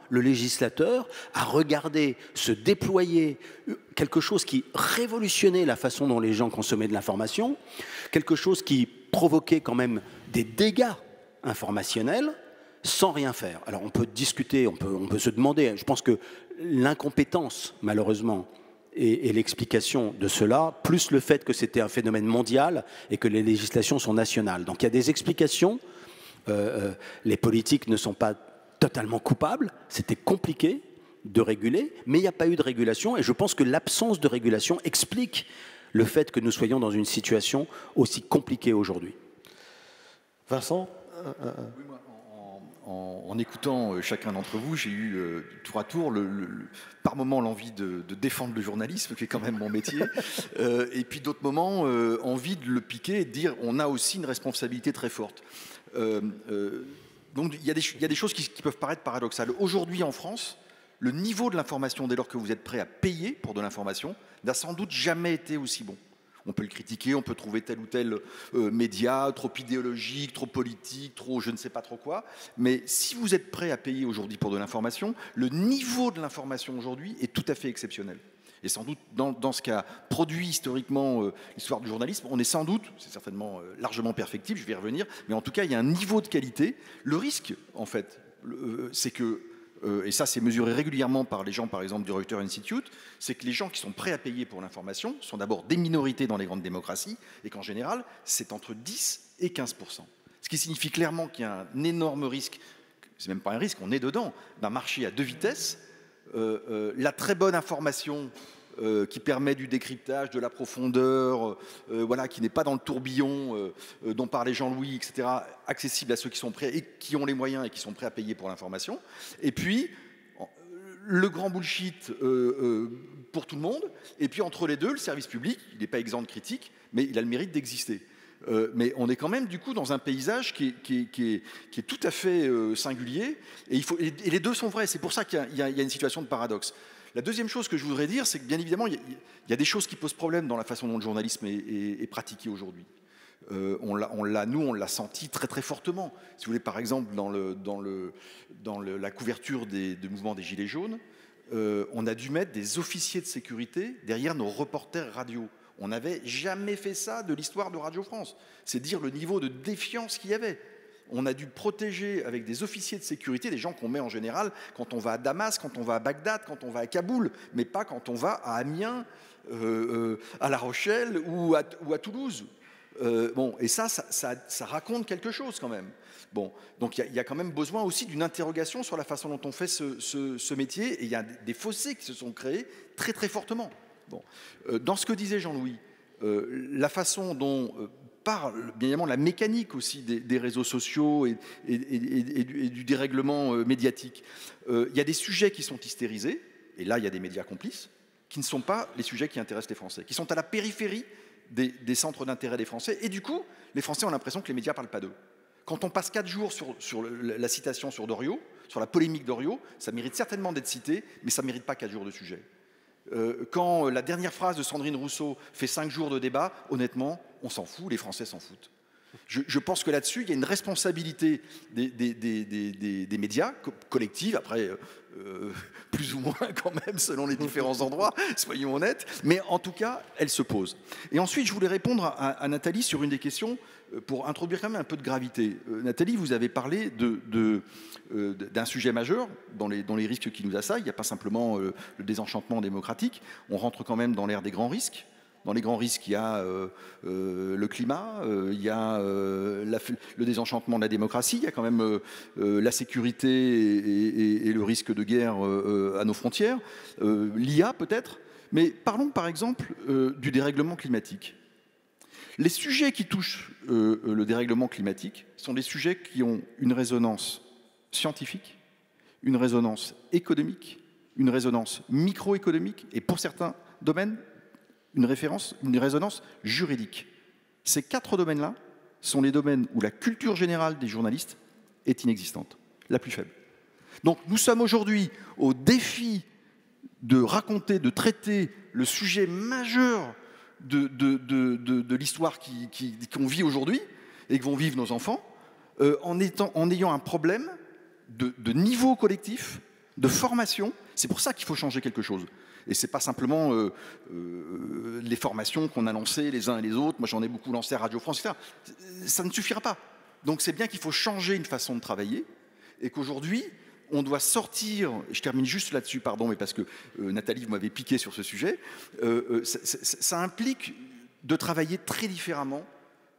le législateur a regardé se déployer quelque chose qui révolutionnait la façon dont les gens consommaient de l'information, quelque chose qui provoquait quand même des dégâts informationnels, sans rien faire. Alors on peut discuter, on peut se demander, je pense que l'incompétence, malheureusement, et l'explication de cela, plus le fait que c'était un phénomène mondial et que les législations sont nationales. Donc il y a des explications, les politiques ne sont pas totalement coupables, c'était compliqué de réguler, mais il n'y a pas eu de régulation, et je pense que l'absence de régulation explique le fait que nous soyons dans une situation aussi compliquée aujourd'hui. Vincent ? en écoutant chacun d'entre vous, j'ai eu tour à tour, par moments, l'envie de défendre le journalisme, qui est quand même mon métier, et puis d'autres moments, envie de le piquer et de dire on a aussi une responsabilité très forte. Donc il y a des choses qui peuvent paraître paradoxales. Aujourd'hui en France, le niveau de l'information, dès lors que vous êtes prêt à payer pour de l'information, n'a sans doute jamais été aussi bon. On peut le critiquer, on peut trouver tel ou tel média trop idéologique, trop politique, trop je ne sais pas trop quoi. Mais si vous êtes prêt à payer aujourd'hui pour de l'information, le niveau de l'information aujourd'hui est tout à fait exceptionnel. Et sans doute, dans ce qu'a produit historiquement l'histoire du journalisme, on est sans doute, c'est certainement largement perfectible, je vais y revenir, mais en tout cas, il y a un niveau de qualité. Le risque, en fait, c'est que et ça c'est mesuré régulièrement par les gens par exemple du Reuters Institute, c'est que les gens qui sont prêts à payer pour l'information sont d'abord des minorités dans les grandes démocraties et qu'en général c'est entre 10 et 15%. Ce qui signifie clairement qu'il y a un énorme risque, c'est même pas un risque, on est dedans, d'un marché à deux vitesses. La très bonne information qui permet du décryptage, de la profondeur, voilà, qui n'est pas dans le tourbillon dont parlait Jean-Louis, etc., accessible à ceux qui sont prêts et qui ont les moyens et qui sont prêts à payer pour l'information. Et puis, le grand bullshit pour tout le monde. Et puis, entre les deux, le service public, il n'est pas exempt de critique, mais il a le mérite d'exister. Mais on est quand même, du coup, dans un paysage qui est tout à fait singulier. Et les deux sont vrais. C'est pour ça qu'il y a une situation de paradoxe. La deuxième chose que je voudrais dire, c'est que bien évidemment, il y a des choses qui posent problème dans la façon dont le journalisme est pratiqué aujourd'hui. On l'a senti très très fortement. Si vous voulez, par exemple, dans la couverture du mouvement des Gilets jaunes, on a dû mettre des officiers de sécurité derrière nos reporters radio. On n'avait jamais fait ça de l'histoire de Radio France. C'est dire le niveau de défiance qu'il y avait. On a dû protéger avec des officiers de sécurité des gens qu'on met en général quand on va à Damas, quand on va à Bagdad, quand on va à Kaboul, mais pas quand on va à Amiens, à La Rochelle ou à Toulouse. Bon, et ça raconte quelque chose quand même. Bon, donc il y a quand même besoin aussi d'une interrogation sur la façon dont on fait ce métier, et il y a des fossés qui se sont créés très très fortement. Bon. Dans ce que disait Jean-Louis, la façon dont par bien évidemment la mécanique aussi des réseaux sociaux et du dérèglement médiatique, il y a des sujets qui sont hystérisés, et là il y a des médias complices, qui ne sont pas les sujets qui intéressent les Français, qui sont à la périphérie des centres d'intérêt des Français, et du coup les Français ont l'impression que les médias ne parlent pas d'eux. Quand on passe 4 jours sur la citation sur Doriot, sur la polémique Doriot, ça mérite certainement d'être cité, mais ça ne mérite pas 4 jours de sujet. Quand la dernière phrase de Sandrine Rousseau fait 5 jours de débat, honnêtement, on s'en fout, les Français s'en foutent. Je pense que là-dessus, il y a une responsabilité des médias collective, après plus ou moins quand même selon les différents endroits, soyons honnêtes, mais en tout cas, elle se pose. Et ensuite, je voulais répondre à Nathalie sur une des questions pour introduire quand même un peu de gravité. Nathalie, vous avez parlé d'un sujet majeur dans les risques qui nous assaillent. Il n'y a pas simplement le désenchantement démocratique, on rentre quand même dans l'ère des grands risques. Dans les grands risques, il y a le climat, il y a le désenchantement de la démocratie, il y a quand même la sécurité et le risque de guerre à nos frontières, l'IA peut-être, mais parlons par exemple du dérèglement climatique. Les sujets qui touchent le dérèglement climatique sont des sujets qui ont une résonance scientifique, une résonance économique, une résonance microéconomique et pour certains domaines, une résonance juridique. Ces 4 domaines-là sont les domaines où la culture générale des journalistes est inexistante, la plus faible. Donc nous sommes aujourd'hui au défi de raconter, de traiter le sujet majeur de l'histoire qu'on vit aujourd'hui et que vont vivre nos enfants, en ayant un problème de niveau collectif, de formation. C'est pour ça qu'il faut changer quelque chose. Et ce n'est pas simplement les formations qu'on a lancées les uns et les autres. Moi, j'en ai beaucoup lancé à Radio France, etc. Ça ne suffira pas. Donc, c'est bien qu'il faut changer une façon de travailler et qu'aujourd'hui, on doit sortir, je termine juste là-dessus, pardon, mais parce que Nathalie, vous m'avez piqué sur ce sujet, ça implique de travailler très différemment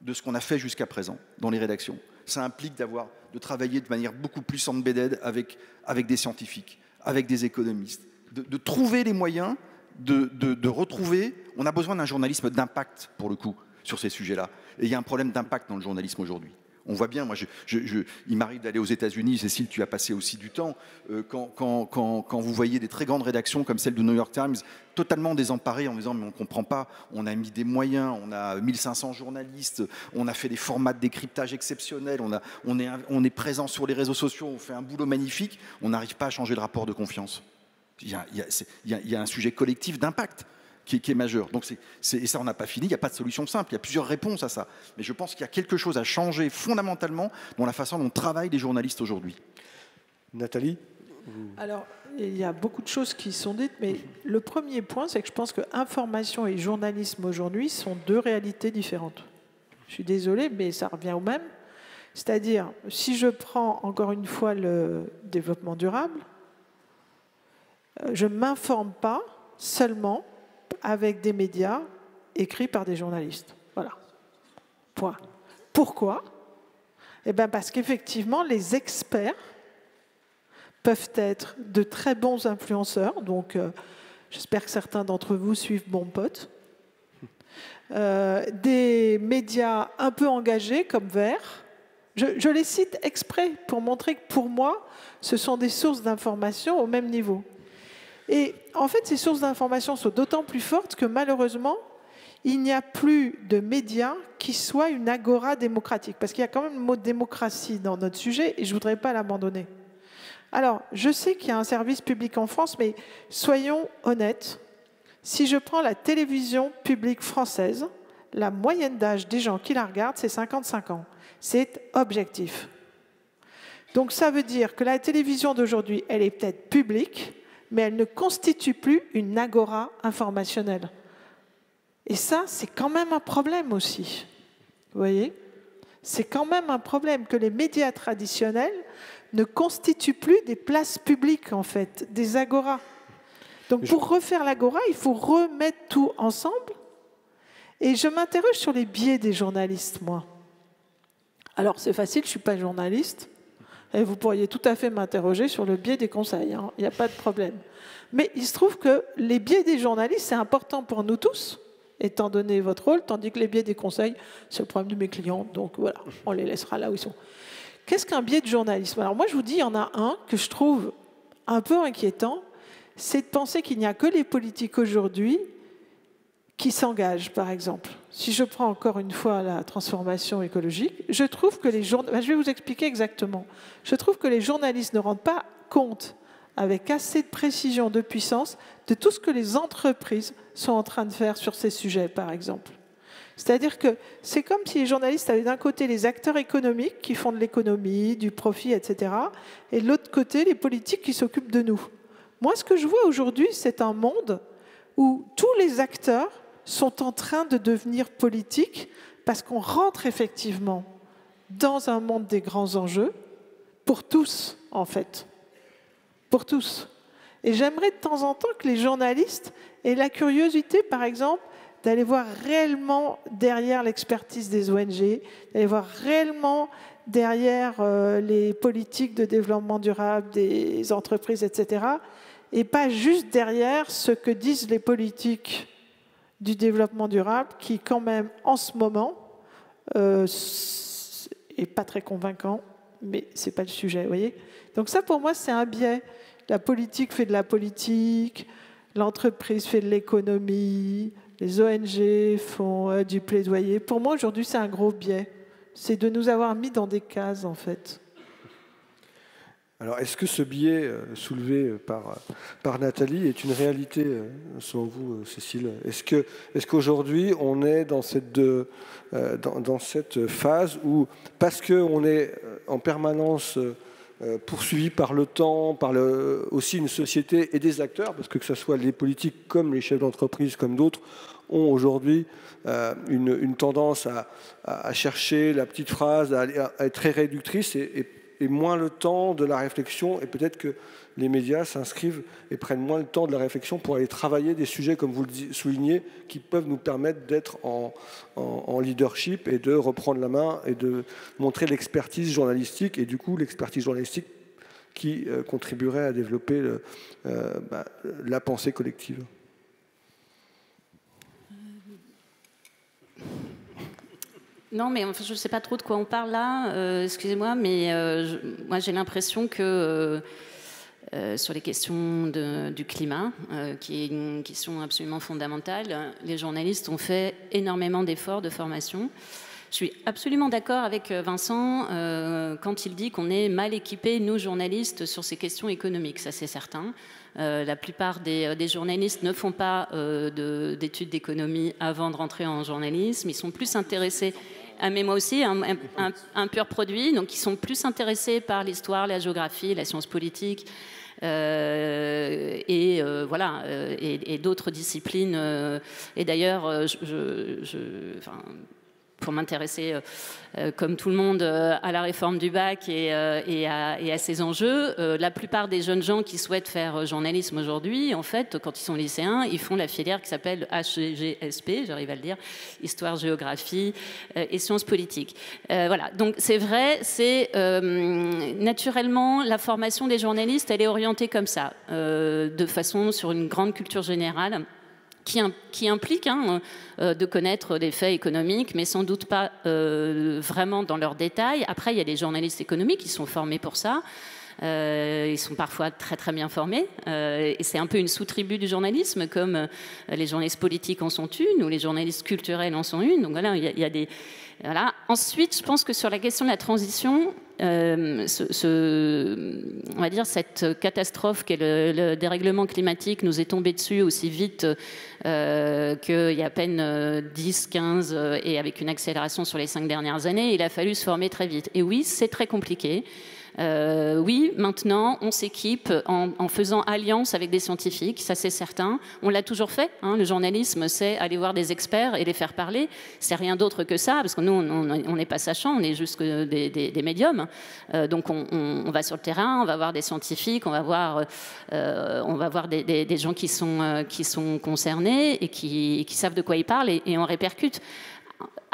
de ce qu'on a fait jusqu'à présent dans les rédactions. Ça implique de travailler de manière beaucoup plus embedded avec des scientifiques, avec des économistes, de trouver les moyens de retrouver. On a besoin d'un journalisme d'impact, pour le coup, sur ces sujets-là. Et il y a un problème d'impact dans le journalisme aujourd'hui. On voit bien, moi, il m'arrive d'aller aux États-Unis, Cécile, tu as passé aussi du temps, quand vous voyez des très grandes rédactions comme celle du New York Times, totalement désemparées en disant mais on ne comprend pas, on a mis des moyens, on a 1500 journalistes, on a fait des formats de décryptage exceptionnels, on est présent sur les réseaux sociaux, on fait un boulot magnifique, on n'arrive pas à changer le rapport de confiance. Il y a un sujet collectif d'impact qui est majeur. Donc et ça, on n'a pas fini, il n'y a pas de solution simple, il y a plusieurs réponses à ça. Mais je pense qu'il y a quelque chose à changer fondamentalement dans la façon dont travaillent les journalistes aujourd'hui. Nathalie ? Alors, il y a beaucoup de choses qui sont dites, mais le premier point, c'est que je pense que information et journalisme aujourd'hui sont deux réalités différentes. Je suis désolée, mais ça revient au même. C'est-à-dire, si je prends encore une fois le développement durable, je ne m'informe pas seulement avec des médias écrits par des journalistes. Voilà. Point. Pourquoi ? Eh bien parce qu'effectivement, les experts peuvent être de très bons influenceurs. Donc, j'espère que certains d'entre vous suivent Bon Pote. Des médias un peu engagés comme Vert. Je les cite exprès pour montrer que pour moi, ce sont des sources d'information au même niveau. Et en fait, ces sources d'information sont d'autant plus fortes que malheureusement, il n'y a plus de médias qui soient une agora démocratique. Parce qu'il y a quand même le mot démocratie dans notre sujet et je ne voudrais pas l'abandonner. Alors, je sais qu'il y a un service public en France, mais soyons honnêtes. Si je prends la télévision publique française, la moyenne d'âge des gens qui la regardent, c'est 55 ans. C'est objectif. Donc ça veut dire que la télévision d'aujourd'hui, elle est peut-être publique, mais elle ne constitue plus une agora informationnelle. Et ça, c'est quand même un problème aussi. Vous voyez ? C'est quand même un problème que les médias traditionnels ne constituent plus des places publiques, en fait, des agoras. Donc pour refaire l'agora, il faut remettre tout ensemble. Et je m'interroge sur les biais des journalistes, moi. Alors c'est facile, je ne suis pas journaliste. Et vous pourriez tout à fait m'interroger sur le biais des conseils, hein. Il n'y a pas de problème. Mais il se trouve que les biais des journalistes, c'est important pour nous tous, étant donné votre rôle, tandis que les biais des conseils, c'est le problème de mes clients. Donc voilà, on les laissera là où ils sont. Qu'est-ce qu'un biais de journalisme ? Alors moi, je vous dis, il y en a un que je trouve un peu inquiétant, c'est de penser qu'il n'y a que les politiques aujourd'hui qui s'engagent, par exemple. Si je prends encore une fois la transformation écologique, je trouve que les journalistes... Je vais vous expliquer exactement. Je trouve que les journalistes ne rendent pas compte avec assez de précision, de puissance, de tout ce que les entreprises sont en train de faire sur ces sujets, par exemple. C'est-à-dire que c'est comme si les journalistes avaient d'un côté les acteurs économiques qui font de l'économie, du profit, etc., et de l'autre côté les politiques qui s'occupent de nous. Moi, ce que je vois aujourd'hui, c'est un monde où tous les acteurs sont en train de devenir politiques parce qu'on rentre effectivement dans un monde des grands enjeux, pour tous, en fait. Pour tous. Et j'aimerais de temps en temps que les journalistes aient la curiosité, par exemple, d'aller voir réellement derrière l'expertise des ONG, d'aller voir réellement derrière les politiques de développement durable des entreprises, etc., et pas juste derrière ce que disent les politiques du développement durable, qui quand même, en ce moment, est pas très convaincant, mais c'est pas le sujet, vous voyez. Donc ça, pour moi, c'est un biais. La politique fait de la politique, l'entreprise fait de l'économie, les ONG font du plaidoyer. Pour moi, aujourd'hui, c'est un gros biais. C'est de nous avoir mis dans des cases, en fait. Alors, est-ce que ce biais soulevé par Nathalie est une réalité, selon vous, Cécile ? Est-ce qu'aujourd'hui, on est dans cette phase où, parce qu'on est en permanence poursuivi par le temps, par aussi une société et des acteurs, parce que ce soit les politiques comme les chefs d'entreprise, comme d'autres, ont aujourd'hui une tendance à chercher la petite phrase, à être très réductrice et moins le temps de la réflexion, et peut-être que les médias s'inscrivent et prennent moins le temps de la réflexion pour aller travailler des sujets, comme vous le soulignez, qui peuvent nous permettre d'être en leadership et de reprendre la main et de montrer l'expertise journalistique, et du coup l'expertise journalistique qui contribuerait à développer la pensée collective. Non, mais enfin, je ne sais pas trop de quoi on parle là, excusez-moi, mais moi j'ai l'impression que sur les questions du climat, qui est une question absolument fondamentale, les journalistes ont fait énormément d'efforts de formation. Je suis absolument d'accord avec Vincent quand il dit qu'on est mal équipés, nous journalistes, sur ces questions économiques, ça c'est certain. La plupart des journalistes ne font pas d'études d'économie avant de rentrer en journalisme, ils sont plus intéressés... mais moi aussi, un pur produit, donc ils sont plus intéressés par l'histoire, la géographie, la science politique, et d'autres disciplines. Et d'ailleurs, pour m'intéresser, comme tout le monde, à la réforme du bac et à ses enjeux, la plupart des jeunes gens qui souhaitent faire journalisme aujourd'hui, en fait, quand ils sont lycéens, ils font la filière qui s'appelle HGSP, j'arrive à le dire, Histoire, Géographie et Sciences Politiques. Voilà, donc c'est vrai, c'est naturellement la formation des journalistes, elle est orientée comme ça, de façon sur une grande culture générale, qui implique de connaître des faits économiques, mais sans doute pas vraiment dans leurs détails. Après, il y a des journalistes économiques qui sont formés pour ça. Ils sont parfois très très bien formés. Et c'est un peu une sous-tribu du journalisme, comme les journalistes politiques en sont une, ou les journalistes culturels en sont une. Donc voilà, il y a des... Voilà. Ensuite, je pense que sur la question de la transition, on va dire cette catastrophe qu'est le dérèglement climatique nous est tombée dessus aussi vite qu'il y a à peine 10, 15 et avec une accélération sur les 5 dernières années, il a fallu se former très vite. Et oui, c'est très compliqué. Oui, maintenant, on s'équipe en faisant alliance avec des scientifiques, ça c'est certain. On l'a toujours fait. Le journalisme, c'est aller voir des experts et les faire parler. C'est rien d'autre que ça, parce que nous, on n'est pas sachants, on est juste des médiums. Donc, on va sur le terrain, on va voir des scientifiques, on va voir des gens qui sont concernés et qui savent de quoi ils parlent et on répercute.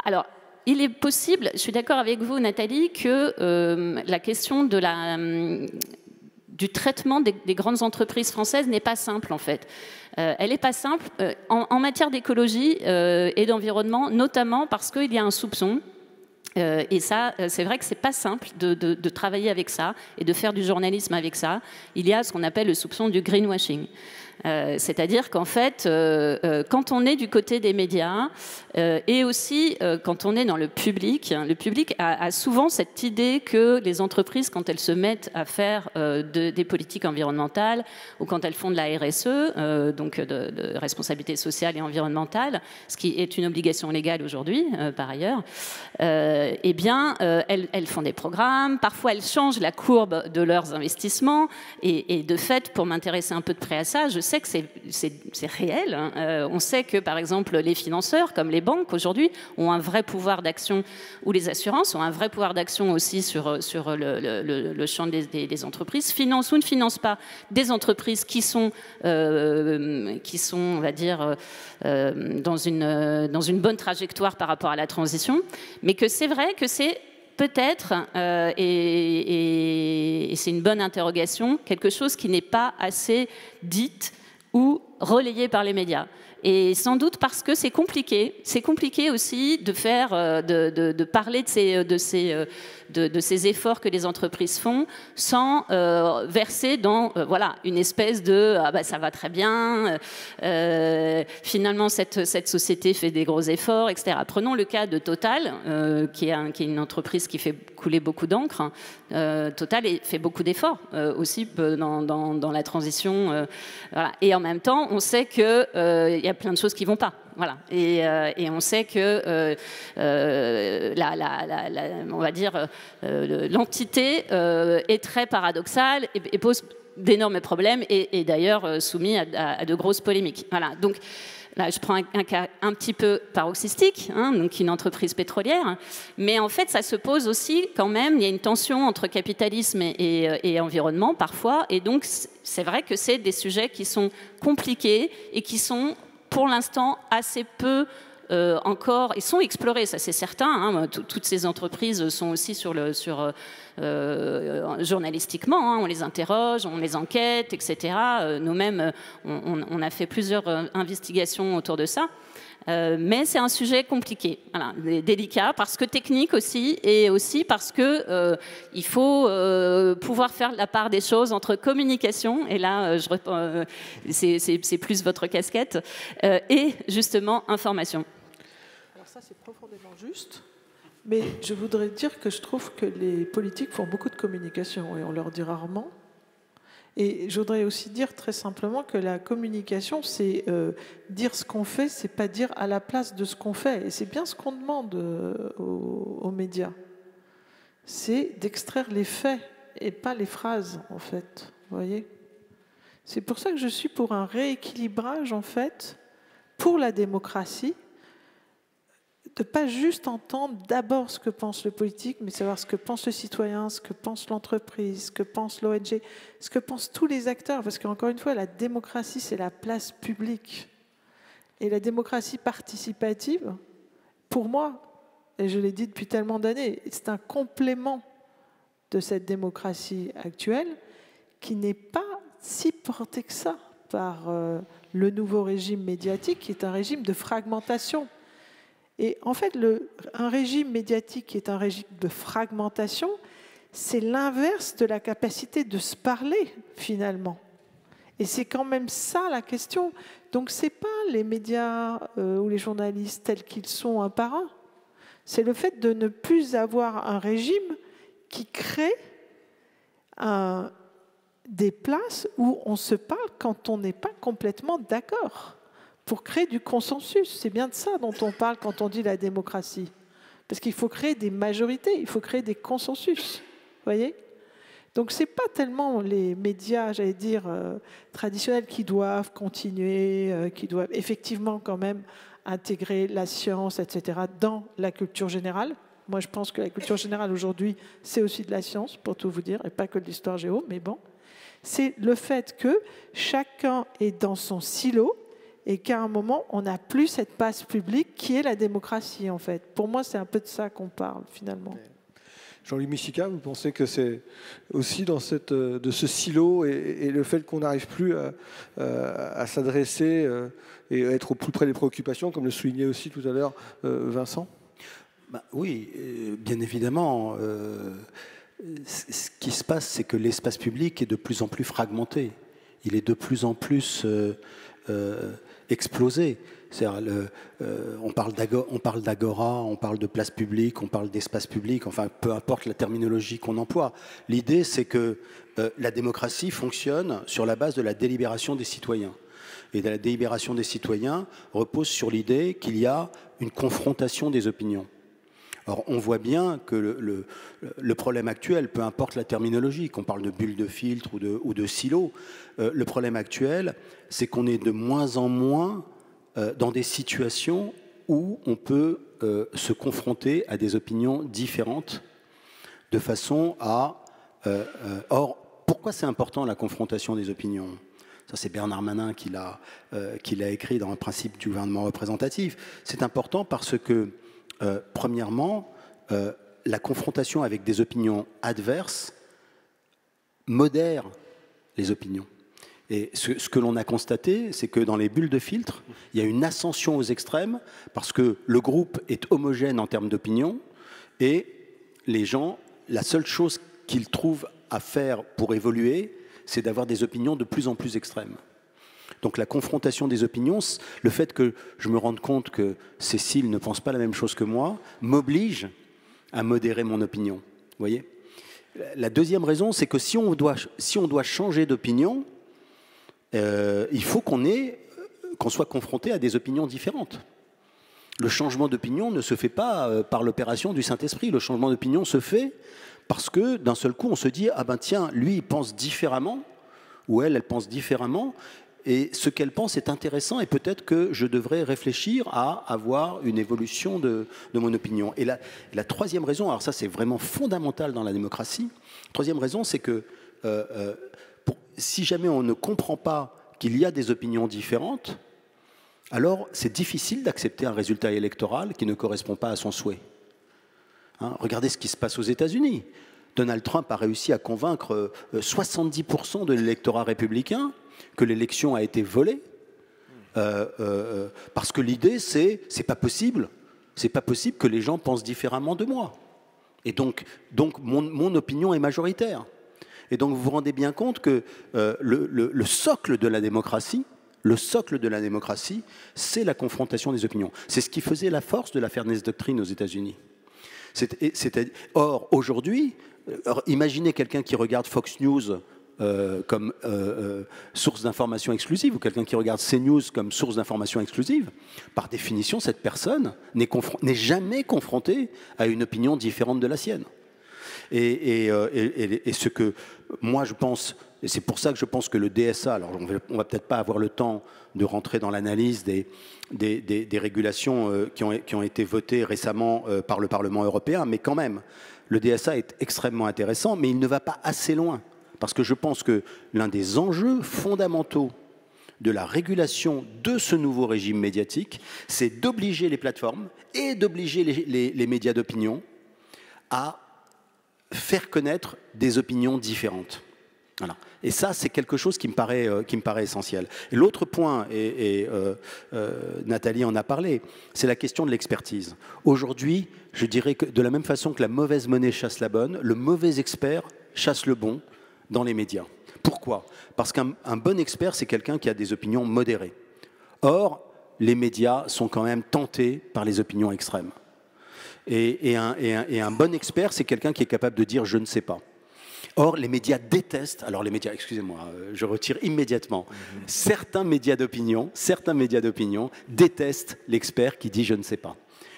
Alors, il est possible, je suis d'accord avec vous Nathalie, que la question du traitement des grandes entreprises françaises n'est pas simple en fait. Elle n'est pas simple en matière d'écologie et d'environnement, notamment parce qu'il y a un soupçon. Et ça, c'est vrai que c'est pas simple de travailler avec ça et de faire du journalisme avec ça. Il y a ce qu'on appelle le soupçon du greenwashing. C'est-à-dire qu'en fait, quand on est du côté des médias et aussi quand on est dans le public a souvent cette idée que les entreprises, quand elles se mettent à faire des politiques environnementales ou quand elles font de la RSE, donc de responsabilité sociale et environnementale, ce qui est une obligation légale aujourd'hui, par ailleurs, eh bien, elles font des programmes, parfois elles changent la courbe de leurs investissements et de fait, pour m'intéresser un peu de près à ça, je sais que c'est réel. On sait que, par exemple, les financeurs, comme les banques aujourd'hui, ont un vrai pouvoir d'action, ou les assurances ont un vrai pouvoir d'action aussi sur le champ des entreprises, financent ou ne financent pas des entreprises qui sont on va dire, dans une bonne trajectoire par rapport à la transition, mais que c'est vrai que c'est peut-être, et c'est une bonne interrogation, quelque chose qui n'est pas assez dite ou relayé par les médias. Et sans doute parce que c'est compliqué. C'est compliqué aussi de faire, de parler de ces efforts que les entreprises font sans verser dans voilà, une espèce de « ah bah ça va très bien, finalement cette société fait des gros efforts, etc. » Prenons le cas de Total, qui est une entreprise qui fait couler beaucoup d'encre. Total fait beaucoup d'efforts aussi dans la transition. Voilà. Et en même temps, on sait qu'il y a plein de choses qui ne vont pas. Voilà. Et on sait que on va dire l'entité est très paradoxale et pose d'énormes problèmes et d'ailleurs soumis à de grosses polémiques. Voilà. Donc là, je prends un cas un petit peu paroxystique, donc une entreprise pétrolière, mais en fait, ça se pose aussi quand même. Il y a une tension entre capitalisme et environnement parfois, et donc c'est vrai que c'est des sujets qui sont compliqués et qui sont pour l'instant assez peu encore, ils sont explorés, ça c'est certain. Toutes ces entreprises sont aussi journalistiquement, on les interroge, on les enquête, etc. Nous-mêmes, on a fait plusieurs investigations autour de ça. Mais c'est un sujet compliqué, voilà, délicat, parce que technique aussi, et aussi parce que il faut pouvoir faire la part des choses entre communication, et là, c'est plus votre casquette, et justement information. Alors ça, c'est profondément juste. Mais je voudrais dire que je trouve que les politiques font beaucoup de communication et on leur dit rarement. Et je voudrais aussi dire très simplement que la communication, c'est dire ce qu'on fait, c'est pas dire à la place de ce qu'on fait. Et c'est bien ce qu'on demande aux médias. C'est d'extraire les faits et pas les phrases, en fait. Vous voyez ? C'est pour ça que je suis pour un rééquilibrage, en fait, pour la démocratie, de ne pas juste entendre d'abord ce que pense le politique, mais savoir ce que pense le citoyen, ce que pense l'entreprise, ce que pense l'ONG, ce que pensent tous les acteurs. Parce qu'encore une fois, la démocratie, c'est la place publique. Et la démocratie participative, pour moi, et je l'ai dit depuis tellement d'années, c'est un complément de cette démocratie actuelle qui n'est pas si portée que ça par le nouveau régime médiatique, qui est un régime de fragmentation. Et en fait, un régime médiatique qui est un régime de fragmentation, c'est l'inverse de la capacité de se parler, finalement. Et c'est quand même ça la question. Donc, ce n'est pas les médias ou les journalistes tels qu'ils sont un par un. C'est le fait de ne plus avoir un régime qui crée des places où on se parle quand on n'est pas complètement d'accord, pour créer du consensus. C'est bien de ça dont on parle quand on dit la démocratie. Parce qu'il faut créer des majorités, il faut créer des consensus. Vous voyez ? Donc ce n'est pas tellement les médias, j'allais dire, traditionnels qui doivent continuer, qui doivent effectivement quand même intégrer la science, etc., dans la culture générale. Moi, je pense que la culture générale aujourd'hui, c'est aussi de la science, pour tout vous dire, et pas que de l'histoire géo, mais bon. C'est le fait que chacun est dans son silo, et qu'à un moment, on n'a plus cette place publique qui est la démocratie, en fait. Pour moi, c'est un peu de ça qu'on parle, finalement. Jean-Louis Mujica, vous pensez que c'est aussi dans de ce silo et le fait qu'on n'arrive plus à s'adresser et à être au plus près des préoccupations, comme le soulignait aussi tout à l'heure Vincent ? Oui, bien évidemment. Ce qui se passe, c'est que l'espace public est de plus en plus fragmenté. Il est de plus en plus explosé. On parle d'agora, on parle de place publique, on parle d'espace public, enfin peu importe la terminologie qu'on emploie. L'idée, c'est que la démocratie fonctionne sur la base de la délibération des citoyens. Et la délibération des citoyens repose sur l'idée qu'il y a une confrontation des opinions. Or, on voit bien que le problème actuel, peu importe la terminologie, qu'on parle de bulles de filtre ou de silos, le problème actuel, c'est qu'on est de moins en moins dans des situations où on peut se confronter à des opinions différentes de façon à... Or, pourquoi c'est important la confrontation des opinions ? Ça, c'est Bernard Manin qui l'a écrit dans le principe du gouvernement représentatif. C'est important parce que, premièrement, la confrontation avec des opinions adverses modère les opinions. Et ce que l'on a constaté, c'est que dans les bulles de filtre, il y a une ascension aux extrêmes parce que le groupe est homogène en termes d'opinion et les gens, la seule chose qu'ils trouvent à faire pour évoluer, c'est d'avoir des opinions de plus en plus extrêmes. Donc la confrontation des opinions, le fait que je me rende compte que Cécile ne pense pas la même chose que moi, m'oblige à modérer mon opinion. Vous voyez ? La deuxième raison, c'est que si on doit changer d'opinion, il faut qu'on soit confronté à des opinions différentes. Le changement d'opinion ne se fait pas par l'opération du Saint-Esprit. Le changement d'opinion se fait parce que d'un seul coup, on se dit « Ah ben tiens, lui, il pense différemment, ou elle pense différemment, et ce qu'elle pense est intéressant, et peut-être que je devrais réfléchir à avoir une évolution de mon opinion. » Et la troisième raison, alors ça c'est vraiment fondamental dans la démocratie, la troisième raison, c'est que si jamais on ne comprend pas qu'il y a des opinions différentes, alors c'est difficile d'accepter un résultat électoral qui ne correspond pas à son souhait. Regardez ce qui se passe aux États-Unis. Donald Trump a réussi à convaincre 70% de l'électorat républicain que l'élection a été volée. parce que l'idée, c'est pas possible que les gens pensent différemment de moi. Et donc mon opinion est majoritaire. Et donc vous vous rendez bien compte que le socle de la démocratie, c'est la confrontation des opinions. C'est ce qui faisait la force de la Fairness Doctrine aux États-Unis. Or, aujourd'hui, imaginez quelqu'un qui regarde Fox News comme source d'information exclusive, ou quelqu'un qui regarde CNews comme source d'information exclusive. Par définition, cette personne n'est jamais confrontée à une opinion différente de la sienne. Et ce que moi je pense, et c'est pour ça que je pense que le DSA, alors on va peut-être pas avoir le temps de rentrer dans l'analyse des régulations qui ont été votées récemment par le Parlement européen, mais quand même, le DSA est extrêmement intéressant, mais il ne va pas assez loin. Parce que je pense que l'un des enjeux fondamentaux de la régulation de ce nouveau régime médiatique, c'est d'obliger les plateformes et d'obliger les médias d'opinion à faire connaître des opinions différentes. Voilà. Et ça, c'est quelque chose qui me paraît essentiel. Et l'autre point, Nathalie en a parlé, c'est la question de l'expertise. Aujourd'hui, je dirais que de la même façon que la mauvaise monnaie chasse la bonne, le mauvais expert chasse le bon dans les médias. Pourquoi ? Parce qu'un bon expert, c'est quelqu'un qui a des opinions modérées. Or, les médias sont quand même tentés par les opinions extrêmes. Et un bon expert, c'est quelqu'un qui est capable de dire « je ne sais pas ». Or, les médias détestent, alors les médias, excusez-moi, je retire immédiatement, certains médias d'opinion détestent l'expert qui dit « je ne sais pas ».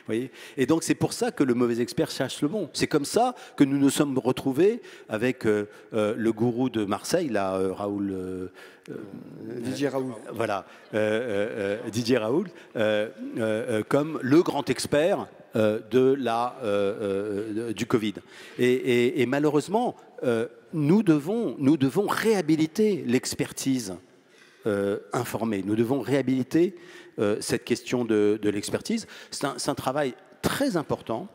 Voyez ? Et donc c'est pour ça que le mauvais expert chasse le bon. C'est comme ça que nous nous sommes retrouvés avec le gourou de Marseille, là, Didier Raoult. Voilà, Didier Raoult, comme le grand expert du Covid. Et malheureusement, nous devons réhabiliter l'expertise informée. Nous devons réhabiliter cette question de l'expertise. C'est un travail très important.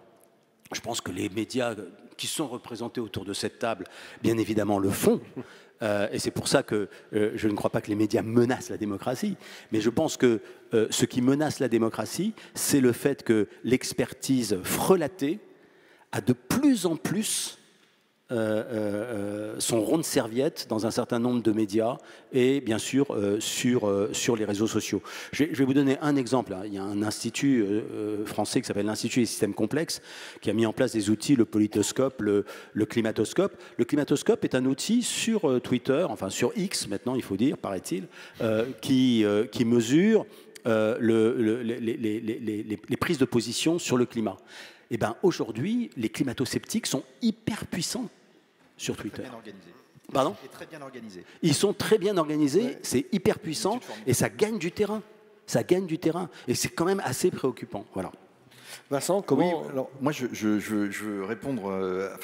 Je pense que les médias qui sont représentés autour de cette table, bien évidemment, le font. Et c'est pour ça que je ne crois pas que les médias menacent la démocratie. Mais je pense que ce qui menace la démocratie, c'est le fait que l'expertise frelatée a de plus en plus son rond de serviette dans un certain nombre de médias et bien sûr sur les réseaux sociaux. Je vais vous donner un exemple. Il y a un institut français qui s'appelle l'Institut des systèmes complexes qui a mis en place des outils, le politoscope, le climatoscope. Le climatoscope est un outil sur Twitter, enfin sur X maintenant il faut dire, paraît-il, qui mesure les prises de position sur le climat. Eh bien, aujourd'hui, les climato-sceptiques sont hyper puissants sur Twitter. Très bien organisés. Pardon ? Et très bien organisés. Ils sont très bien organisés, c'est hyper puissant, et ça gagne du terrain. Ça gagne du terrain. Et c'est quand même assez préoccupant. Voilà. Vincent, comment... Oui, alors, moi, je veux répondre,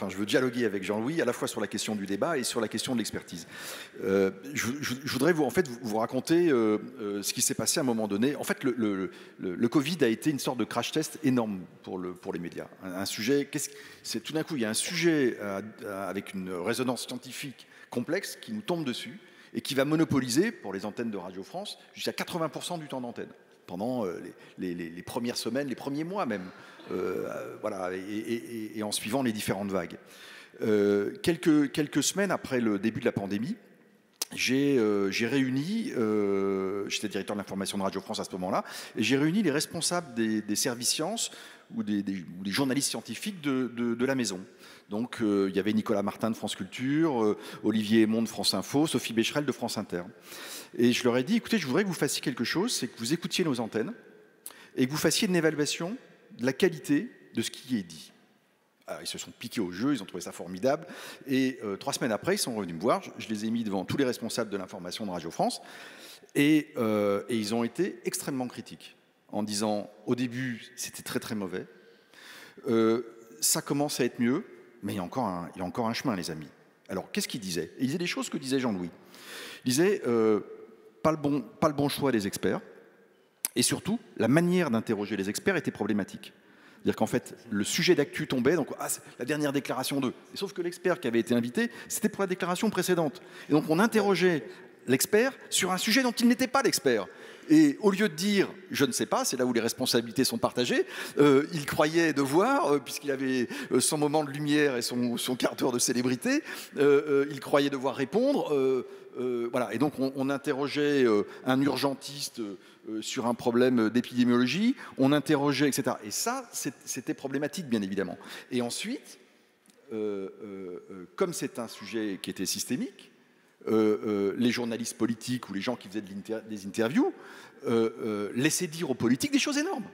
je veux dialoguer avec Jean-Louis à la fois sur la question du débat et sur la question de l'expertise. Je voudrais vous raconter ce qui s'est passé à un moment donné. En fait, le Covid a été une sorte de crash test énorme pour les médias. Un sujet, tout d'un coup, il y a un sujet avec une résonance scientifique complexe qui nous tombe dessus et qui va monopoliser, pour les antennes de Radio France, jusqu'à 80% du temps d'antenne. Pendant les premières semaines, les premiers mois même, voilà, et en suivant les différentes vagues. Quelques semaines après le début de la pandémie, j'ai réuni, j'étais directeur de l'information de Radio France à ce moment-là, et j'ai réuni les responsables des services sciences ou des journalistes scientifiques de la maison. Donc il y avait Nicolas Martin de France Culture, Olivier Aymon de France Info, Sophie Becherel de France Inter. Et je leur ai dit, écoutez, je voudrais que vous fassiez quelque chose, c'est que vous écoutiez nos antennes et que vous fassiez une évaluation de la qualité de ce qui est dit. Alors, ils se sont piqués au jeu, ils ont trouvé ça formidable. Et 3 semaines après, ils sont revenus me voir. Je les ai mis devant tous les responsables de l'information de Radio France. Et ils ont été extrêmement critiques en disant, au début, c'était très très mauvais. Ça commence à être mieux, mais il y a encore un chemin, les amis. Alors, qu'est-ce qu'ils disaient ? Ils disaient des choses que disait Jean-Louis. Il disait... pas le bon choix des experts, et surtout, la manière d'interroger les experts était problématique. C'est-à-dire qu'en fait, le sujet d'actu tombait, donc c'est la dernière déclaration d'eux. Et sauf que l'expert qui avait été invité, c'était pour la déclaration précédente. Et donc on interrogeait l'expert sur un sujet dont il n'était pas l'expert. Et au lieu de dire « je ne sais pas », c'est là où les responsabilités sont partagées, il croyait devoir, puisqu'il avait son moment de lumière et son quart d'heure de célébrité, il croyait devoir répondre. Voilà. Et donc on interrogeait un urgentiste sur un problème d'épidémiologie, on interrogeait, etc. Et ça, c'était problématique, bien évidemment. Et ensuite, comme c'est un sujet qui était systémique, les journalistes politiques ou les gens qui faisaient des interviews laissaient dire aux politiques des choses énormes,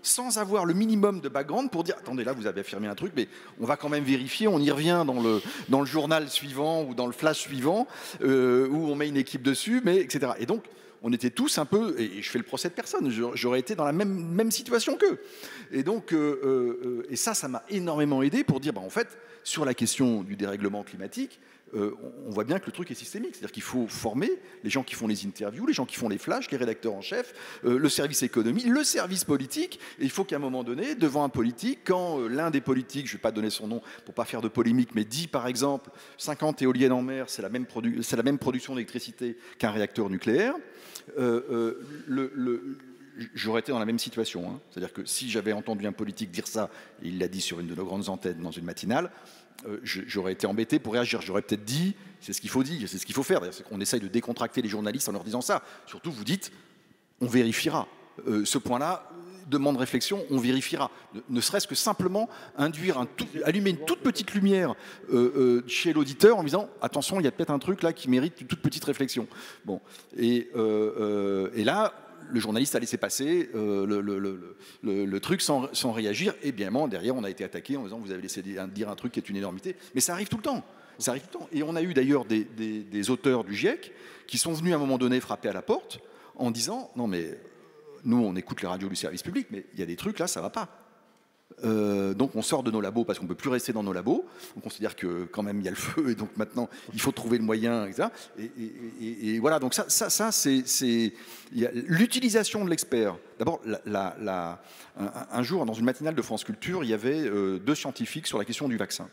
sans avoir le minimum de background pour dire « attendez, là, vous avez affirmé un truc, mais on va quand même vérifier, on y revient dans le journal suivant ou dans le flash suivant, où on met une équipe dessus, mais etc. » Et donc, on était tous un peu, et je fais le procès de personne, j'aurais été dans la même situation qu'eux. Et donc, et ça m'a énormément aidé pour dire, en fait, sur la question du dérèglement climatique, on voit bien que le truc est systémique. C'est-à-dire qu'il faut former les gens qui font les interviews, les gens qui font les flashs, les rédacteurs en chef, le service économie, le service politique. Et il faut qu'à un moment donné, devant un politique, quand l'un des politiques, je ne vais pas donner son nom pour ne pas faire de polémique, mais dit par exemple 50 éoliennes en mer, c'est la même production d'électricité qu'un réacteur nucléaire, j'aurais été dans la même situation. Hein. C'est-à-dire que si j'avais entendu un politique dire ça, et il l'a dit sur une de nos grandes antennes dans une matinale, j'aurais été embêté pour réagir. J'aurais peut-être dit, c'est ce qu'il faut dire, c'est ce qu'il faut faire. C'est qu'on essaye de décontracter les journalistes en leur disant ça. Surtout, vous dites, on vérifiera. Ce point-là demande réflexion, on vérifiera. Ne serait-ce que simplement allumer une toute petite lumière chez l'auditeur en disant, attention, il y a peut-être un truc là qui mérite une toute petite réflexion. Bon. Et là, le journaliste a laissé passer le truc sans réagir. Et bien, derrière, on a été attaqué en disant vous avez laissé dire un truc qui est une énormité. Mais ça arrive tout le temps. Ça arrive tout le temps. Et on a eu d'ailleurs des auteurs du GIEC qui sont venus à un moment donné frapper à la porte en disant non, mais nous, on écoute les radios du service public, mais il y a des trucs là, ça va pas. Donc on sort de nos labos parce qu'on ne peut plus rester dans nos labos. On considère que quand même il y a le feu et donc maintenant il faut trouver le moyen, etc. Et voilà, donc ça c'est l'utilisation de l'expert. D'abord, un jour dans une matinale de France Culture, il y avait 2 scientifiques sur la question du vaccin.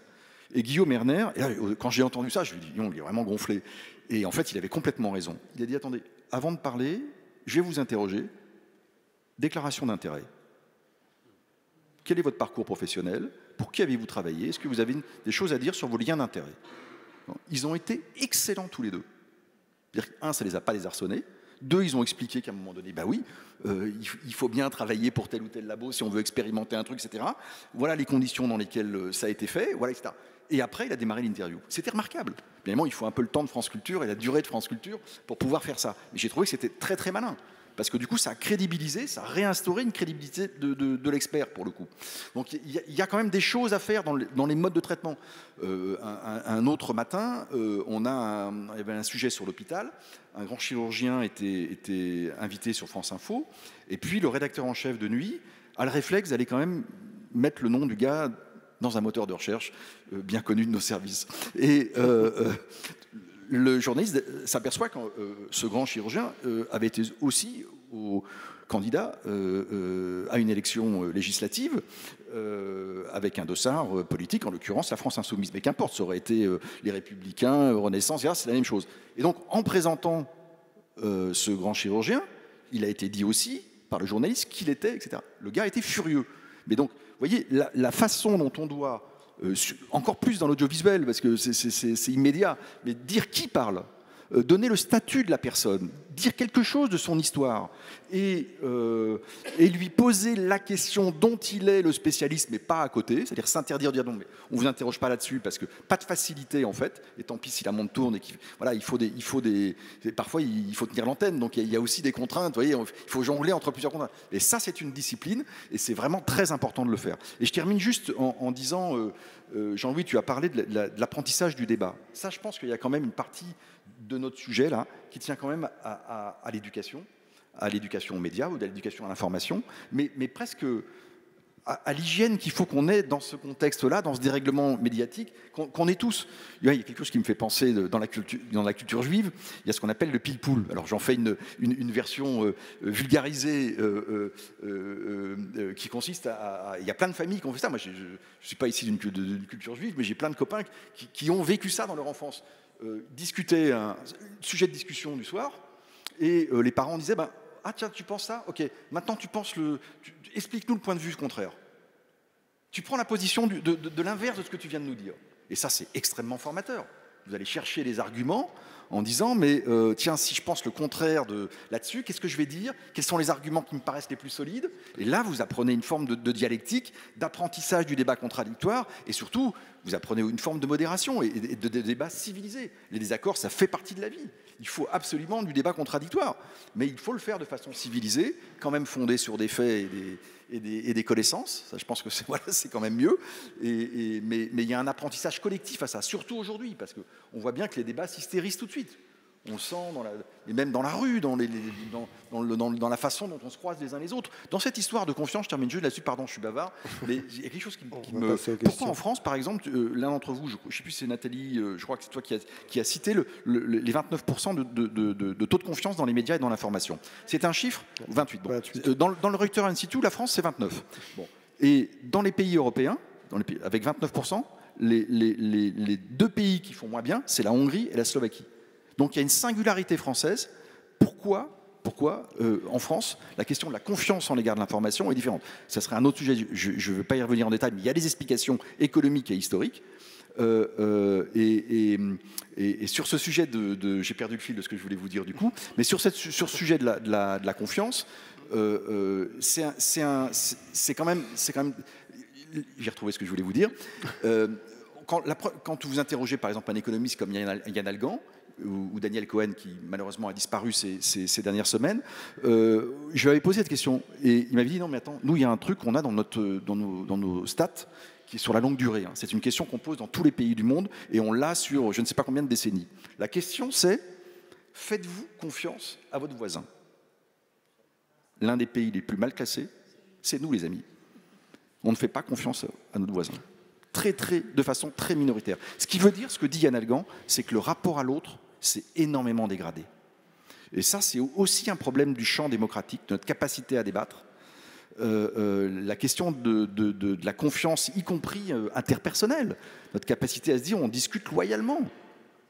Et Guillaume Erner, et là, quand j'ai entendu ça, je lui ai dit non, il est vraiment gonflé. Et en fait, il avait complètement raison. Il a dit attendez, avant de parler, je vais vous interroger. Déclaration d'intérêt. Quel est votre parcours professionnel? Pour qui avez-vous travaillé? Est-ce que vous avez des choses à dire sur vos liens d'intérêt? Ils ont été excellents tous les deux. C'est-à-dire, un, ça ne les a pas désarçonnés. 2, ils ont expliqué qu'à un moment donné, bah oui, il faut bien travailler pour tel ou tel labo si on veut expérimenter un truc, etc. Voilà les conditions dans lesquelles ça a été fait, voilà, etc. Et après, il a démarré l'interview. C'était remarquable. Bien évidemment, il faut un peu le temps de France Culture et la durée de France Culture pour pouvoir faire ça. Mais j'ai trouvé que c'était très très malin. Parce que du coup, ça a crédibilisé, ça a réinstauré une crédibilité de l'expert, pour le coup. Donc il y a quand même des choses à faire dans les modes de traitement. Un autre matin, il y avait un sujet sur l'hôpital. Un grand chirurgien était invité sur France Info. Et puis le rédacteur en chef de Nuit a le réflexe d'aller quand même mettre le nom du gars dans un moteur de recherche bien connu de nos services. Et le journaliste s'aperçoit que ce grand chirurgien avait été aussi candidat à une élection législative avec un dossard politique, en l'occurrence la France Insoumise. Mais qu'importe, ça aurait été les Républicains, Renaissance, etc., c'est la même chose. Et donc, en présentant ce grand chirurgien, il a été dit aussi par le journaliste qu'il était, etc. Le gars était furieux. Mais donc, vous voyez, la façon dont on doit... encore plus dans l'audiovisuel, parce que c'est immédiat, mais dire qui parle, donner le statut de la personne, dire quelque chose de son histoire, et lui poser la question dont il est le spécialiste, mais pas à côté, c'est-à-dire s'interdire de dire non, mais on ne vous interroge pas là-dessus, parce que pas de facilité en fait, et tant pis si la montre tourne, et voilà, parfois il faut tenir l'antenne, donc il y a aussi des contraintes, vous voyez, il faut jongler entre plusieurs contraintes. Et ça, c'est une discipline, et c'est vraiment très important de le faire. Et je termine juste en disant, Jean-Louis, tu as parlé de l'apprentissage du débat. Ça, je pense qu'il y a quand même une partie de notre sujet là, qui tient quand même à l'éducation aux médias ou à l'éducation à l'information, mais presque à l'hygiène qu'il faut qu'on ait dans ce contexte-là, dans ce dérèglement médiatique, qu'on ait tous. Il y a quelque chose qui me fait penser dans la culture juive, il y a ce qu'on appelle le pile-poule. Alors j'en fais une version vulgarisée qui consiste à... Il y a plein de familles qui ont fait ça. Moi, je ne suis pas ici d'une culture juive, mais j'ai plein de copains qui ont vécu ça dans leur enfance. Discuter, un sujet de discussion du soir, et les parents disaient Ah tiens, tu penses ça? Ok, maintenant tu penses explique-nous le point de vue contraire. Tu prends la position de l'inverse de ce que tu viens de nous dire. Et ça, c'est extrêmement formateur. Vous allez chercher les arguments en disant, mais tiens, si je pense le contraire là-dessus, qu'est-ce que je vais dire? Quels sont les arguments qui me paraissent les plus solides? Et là, vous apprenez une forme de dialectique, d'apprentissage du débat contradictoire, et surtout, vous apprenez une forme de modération et de débat civilisé. Les désaccords, ça fait partie de la vie. Il faut absolument du débat contradictoire, mais il faut le faire de façon civilisée, quand même fondée sur des faits et des connaissances. Ça, je pense que c'est quand même mieux. Mais il y a un apprentissage collectif à ça, surtout aujourd'hui, parce qu'on voit bien que les débats s'hystérisent tout de suite. On le sent, et même dans la rue, dans la façon dont on se croise les uns les autres. Dans cette histoire de confiance, je termine juste là-dessus, pardon, je suis bavard, mais il y a quelque chose qui me... Pourquoi en France, par exemple, l'un d'entre vous, je ne sais plus si c'est Nathalie, je crois que c'est toi qui a cité les 29% de taux de confiance dans les médias et dans l'information. C'est un chiffre 28. Bon. 28. Dans le Reuters Institute, la France, c'est 29. Bon. Et dans les pays européens, avec 29%, les deux pays qui font moins bien, c'est la Hongrie et la Slovaquie. Donc il y a une singularité française. Pourquoi en France, la question de la confiance en l'égard de l'information est différente? Ça serait un autre sujet, je ne vais pas y revenir en détail, mais il y a des explications économiques et historiques. Et sur ce sujet j'ai perdu le fil de ce que je voulais vous dire du coup, mais sur ce sujet de la confiance, c'est quand même... J'ai retrouvé ce que je voulais vous dire. Quand vous interrogez par exemple un économiste comme Yann Algan, ou Daniel Cohen, qui malheureusement a disparu ces dernières semaines, je lui avais posé cette question, et il m'avait dit, non mais attends, nous il y a un truc qu'on a dans nos stats, qui est sur la longue durée. Hein. C'est une question qu'on pose dans tous les pays du monde, et on l'a sur je ne sais pas combien de décennies. La question c'est, faites-vous confiance à votre voisin? L'un des pays les plus mal classés, c'est nous les amis. On ne fait pas confiance à notre voisin. De façon très minoritaire. Ce qui veut dire, ce que dit Yann Algan, c'est que le rapport à l'autre s'est énormément dégradé. Et ça, c'est aussi un problème du champ démocratique, de notre capacité à débattre. La question de la confiance, y compris interpersonnelle, notre capacité à se dire on discute loyalement.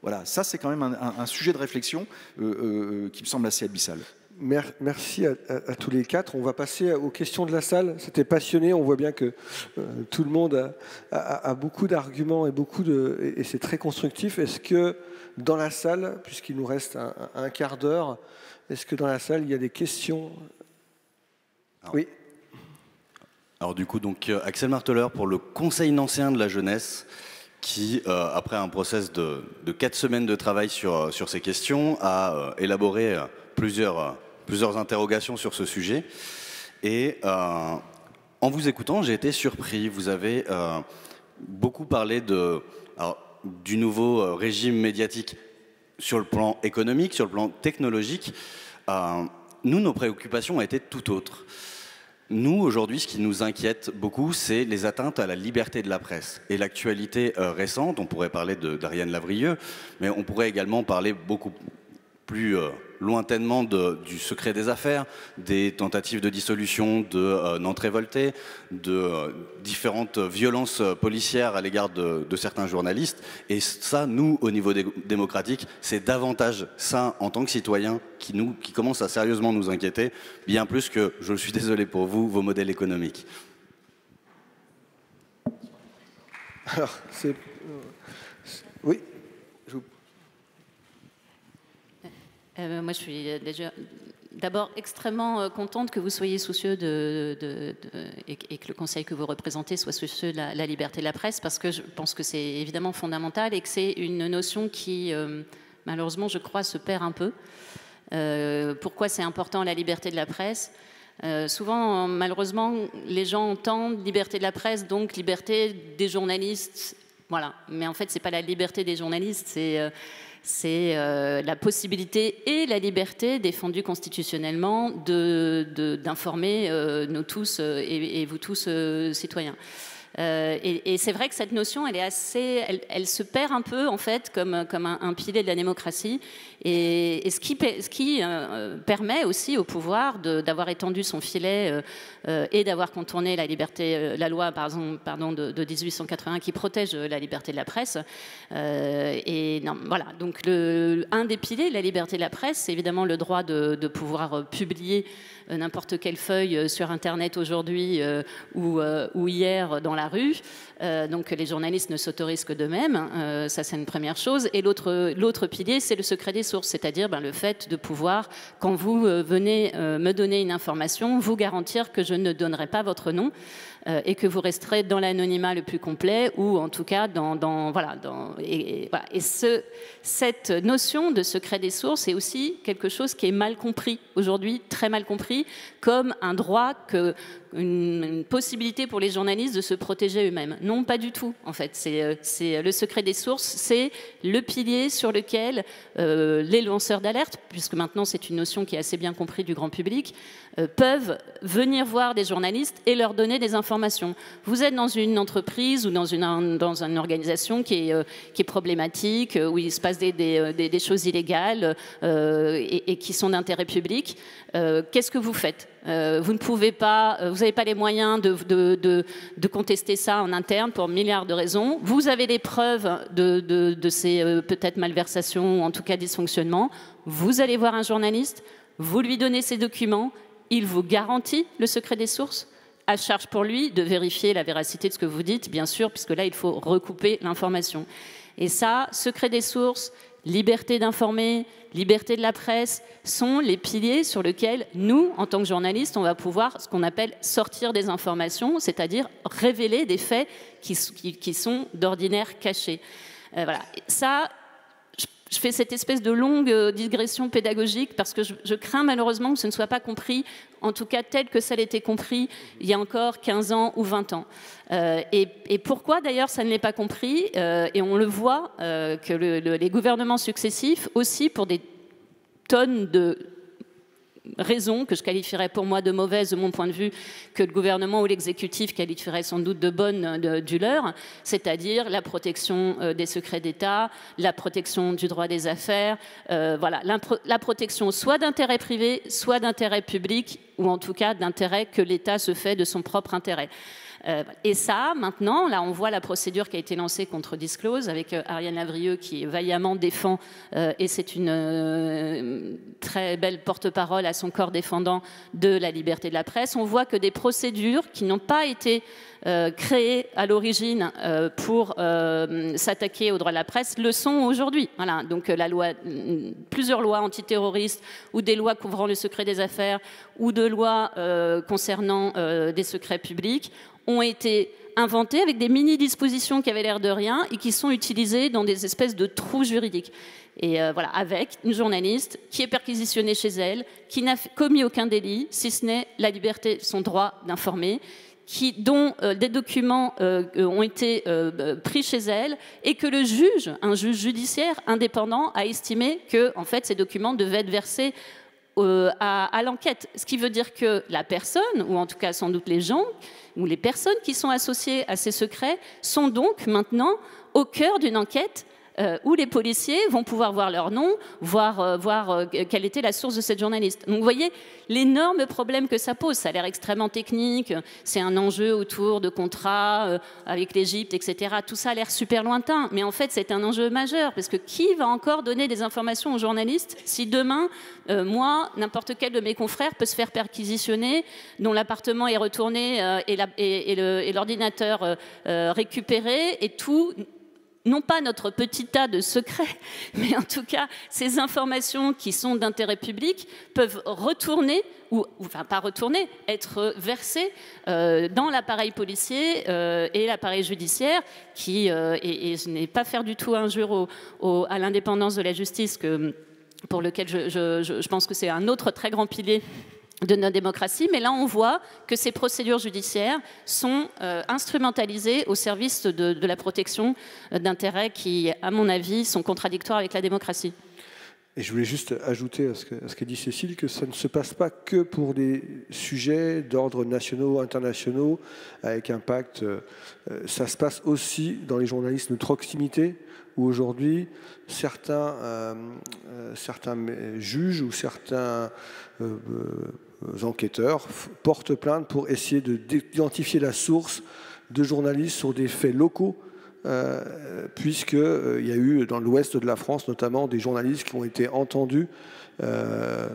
Voilà, ça c'est quand même un sujet de réflexion qui me semble assez abyssal. Merci à tous les quatre. On va passer aux questions de la salle. C'était passionné. On voit bien que tout le monde a beaucoup d'arguments et c'est très constructif. Est-ce que dans la salle, puisqu'il nous reste un quart d'heure, est-ce que dans la salle il y a des questions? Oui. Alors du coup, donc Axel Marteleur pour le Conseil nancéen de la jeunesse, qui, après un process de 4 semaines de travail sur ces questions, a élaboré plusieurs interrogations sur ce sujet. Et en vous écoutant, j'ai été surpris. Vous avez beaucoup parlé du nouveau régime médiatique sur le plan économique, sur le plan technologique. Nous, nos préoccupations ont été tout autres. Nous, aujourd'hui, ce qui nous inquiète beaucoup, c'est les atteintes à la liberté de la presse. Et l'actualité récente, on pourrait parler d'Ariane Lavrieux, mais on pourrait également parler beaucoup plus lointainement du secret des affaires, des tentatives de dissolution de Nantes Révoltée, de différentes violences policières à l'égard de certains journalistes. Et ça, nous, au niveau démocratique, c'est davantage ça, en tant que citoyens, qui commence à sérieusement nous inquiéter, bien plus que, je suis désolé pour vous, vos modèles économiques. Alors, oui. Moi, je suis déjà d'abord extrêmement contente que vous soyez soucieux et que le conseil que vous représentez soit soucieux de la liberté de la presse, parce que je pense que c'est évidemment fondamental et que c'est une notion qui, malheureusement, je crois, se perd un peu. Pourquoi c'est important la liberté de la presse? Souvent, malheureusement, les gens entendent liberté de la presse, donc liberté des journalistes. Voilà. Mais en fait, c'est pas la liberté des journalistes, c'est la possibilité et la liberté défendue constitutionnellement d'informer nous tous et vous tous citoyens. Et c'est vrai que cette notion, elle se perd un peu en fait comme un pilier de la démocratie, et ce qui permet aussi au pouvoir d'avoir étendu son filet et d'avoir contourné la loi de 1881 qui protège la liberté de la presse. Voilà. Donc un des piliers de la liberté de la presse, c'est évidemment le droit de pouvoir publier n'importe quelle feuille sur Internet aujourd'hui ou hier dans la rue. Donc les journalistes ne s'autorisent que d'eux-mêmes. Ça, c'est une première chose. Et l'autre pilier, c'est le secret des sources, c'est-à-dire le fait de pouvoir, quand vous venez me donner une information, vous garantir que je ne donnerai pas votre nom et que vous resterez dans l'anonymat le plus complet, ou en tout cas cette notion de secret des sources est aussi quelque chose qui est mal compris aujourd'hui, très mal compris, comme un droit, une possibilité pour les journalistes de se protéger eux-mêmes. Non, pas du tout, en fait. C'est le secret des sources, c'est le pilier sur lequel les lanceurs d'alerte, puisque maintenant c'est une notion qui est assez bien comprise du grand public, peuvent venir voir des journalistes et leur donner des informations. Vous êtes dans une entreprise ou dans une organisation qui est problématique, où il se passe des choses illégales et qui sont d'intérêt public. Qu'est-ce que vous faites ? Vous ne pouvez pas, vous n'avez pas les moyens de contester ça en interne pour milliards de raisons. Vous avez des preuves de ces peut-être malversations ou en tout cas dysfonctionnements. Vous allez voir un journaliste, vous lui donnez ces documents, il vous garantit le secret des sources, à charge pour lui de vérifier la véracité de ce que vous dites, bien sûr, puisque là, il faut recouper l'information. Et ça, secret des sources, liberté d'informer, liberté de la presse, sont les piliers sur lesquels nous, en tant que journalistes, on va pouvoir, ce qu'on appelle sortir des informations, c'est-à-dire révéler des faits qui sont d'ordinaire cachés. Voilà. Ça, je fais cette espèce de longue digression pédagogique parce que je crains malheureusement que ce ne soit pas compris, en tout cas tel que ça l'était compris il y a encore 15 ans ou 20 ans. Et pourquoi d'ailleurs ça ne l'est pas compris et on le voit que les gouvernements successifs, aussi pour des tonnes de raisons que je qualifierais pour moi de mauvaises de mon point de vue, que le gouvernement ou l'exécutif qualifierait sans doute de bonnes du leur, c'est-à-dire la protection des secrets d'État, la protection du droit des affaires, voilà, la protection soit d'intérêt privé, soit d'intérêt public, ou en tout cas d'intérêt que l'État se fait de son propre intérêt. Et ça, maintenant, là, on voit la procédure qui a été lancée contre Disclose avec Ariane Lavrieux qui vaillamment défend, et c'est une très belle porte-parole à son corps défendant de la liberté de la presse. On voit que des procédures qui n'ont pas été créées à l'origine pour s'attaquer aux droits de la presse le sont aujourd'hui. Voilà. Donc plusieurs lois antiterroristes ou des lois couvrant le secret des affaires ou de lois concernant des secrets publics ont été inventées avec des mini-dispositions qui avaient l'air de rien et qui sont utilisées dans des espèces de trous juridiques. Et voilà, avec une journaliste qui est perquisitionnée chez elle, qui n'a commis aucun délit, si ce n'est la liberté, son droit d'informer, dont des documents ont été pris chez elle et que un juge judiciaire indépendant, a estimé que en fait, ces documents devaient être versés à l'enquête. Ce qui veut dire que la personne, ou en tout cas sans doute les gens, ou les personnes qui sont associées à ces secrets, sont donc maintenant au cœur d'une enquête où les policiers vont pouvoir voir leur nom, voir quelle était la source de cette journaliste. Donc vous voyez l'énorme problème que ça pose. Ça a l'air extrêmement technique, c'est un enjeu autour de contrats avec l'Égypte, etc. Tout ça a l'air super lointain, mais en fait c'est un enjeu majeur, parce que qui va encore donner des informations aux journalistes si demain, moi, n'importe quel de mes confrères peut se faire perquisitionner, dont l'appartement est retourné et l'ordinateur récupéré, et tout... Non pas notre petit tas de secrets, mais en tout cas, ces informations qui sont d'intérêt public peuvent retourner, enfin pas retourner, être versées dans l'appareil policier et l'appareil judiciaire, et je n'ai pas faire du tout injure à l'indépendance de la justice, pour lequel je pense que c'est un autre très grand pilier de notre démocratie, mais là on voit que ces procédures judiciaires sont instrumentalisées au service de la protection d'intérêts qui, à mon avis, sont contradictoires avec la démocratie. Et je voulais juste ajouter à ce qu'a dit Cécile que ça ne se passe pas que pour des sujets d'ordre nationaux, internationaux, avec impact. Ça se passe aussi dans les journalismes de proximité, où aujourd'hui, certains juges ou certains enquêteurs portent plainte pour essayer d'identifier la source de journalistes sur des faits locaux, puisqu'il y a eu dans l'ouest de la France notamment des journalistes qui ont été entendus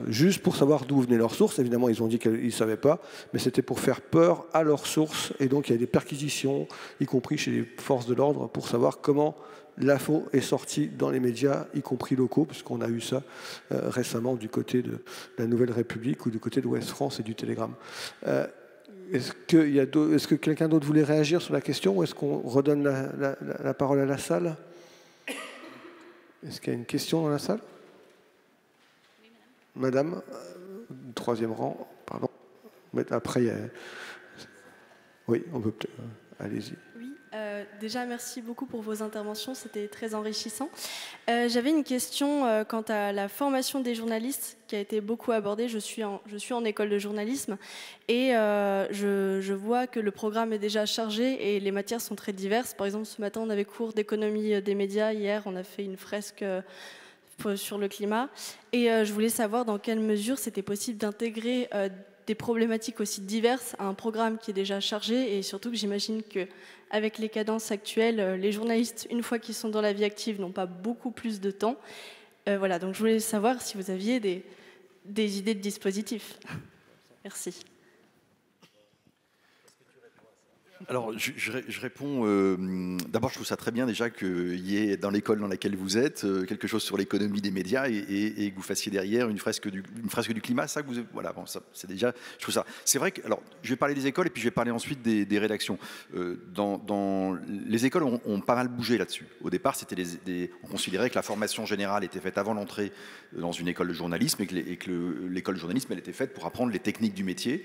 juste pour savoir d'où venaient leurs sources. Évidemment, ils ont dit qu'ils ne savaient pas, mais c'était pour faire peur à leurs sources. Et donc, il y a des perquisitions, y compris chez les forces de l'ordre, pour savoir comment l'info est sortie dans les médias, y compris locaux, puisqu'on a eu ça récemment du côté de la Nouvelle République ou du côté de Ouest France et du Télégramme. Est-ce que quelqu'un d'autre voulait réagir sur la question ou est-ce qu'on redonne la parole à la salle? Est-ce qu'il y a une question dans la salle? Madame, troisième rang, pardon. Après, il y a... Oui, on peut peut-être... Allez-y. Oui, déjà, merci beaucoup pour vos interventions, c'était très enrichissant. J'avais une question quant à la formation des journalistes qui a été beaucoup abordée. Je suis en école de journalisme et je vois que le programme est déjà chargé et les matières sont très diverses. Par exemple, ce matin, on avait cours d'économie des médias. Hier, on a fait une fresque sur le climat. Et je voulais savoir dans quelle mesure c'était possible d'intégrer des problématiques aussi diverses à un programme qui est déjà chargé, et surtout que j'imagine qu'avec les cadences actuelles, les journalistes, une fois qu'ils sont dans la vie active, n'ont pas beaucoup plus de temps. Voilà, donc je voulais savoir si vous aviez des idées de dispositifs. Merci. Alors, je réponds. D'abord, je trouve ça très bien déjà qu'il y ait dans l'école dans laquelle vous êtes quelque chose sur l'économie des médias et que vous fassiez derrière une fresque du climat. Ça, voilà, bon, ça, c'est déjà. Je trouve ça. C'est vrai que. Alors, je vais parler des écoles et puis je vais parler ensuite des rédactions. Dans les écoles ont pas mal bougé là-dessus. Au départ, on considérait que la formation générale était faite avant l'entrée dans une école de journalisme et que l'école de journalisme, elle était faite pour apprendre les techniques du métier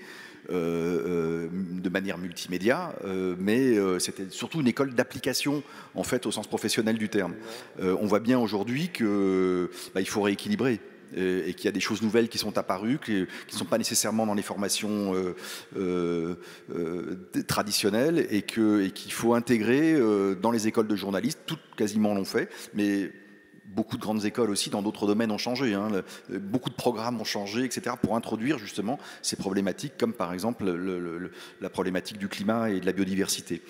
de manière multimédia. Mais c'était surtout une école d'application en fait au sens professionnel du terme. On voit bien aujourd'hui que il faut rééquilibrer et qu'il y a des choses nouvelles qui sont apparues, qui ne sont pas nécessairement dans les formations traditionnelles et qu'il faut intégrer dans les écoles de journalistes. Toutes quasiment l'ont fait, mais beaucoup de grandes écoles aussi dans d'autres domaines ont changé. Beaucoup de programmes ont changé, etc. pour introduire justement ces problématiques, comme par exemple la problématique du climat et de la biodiversité.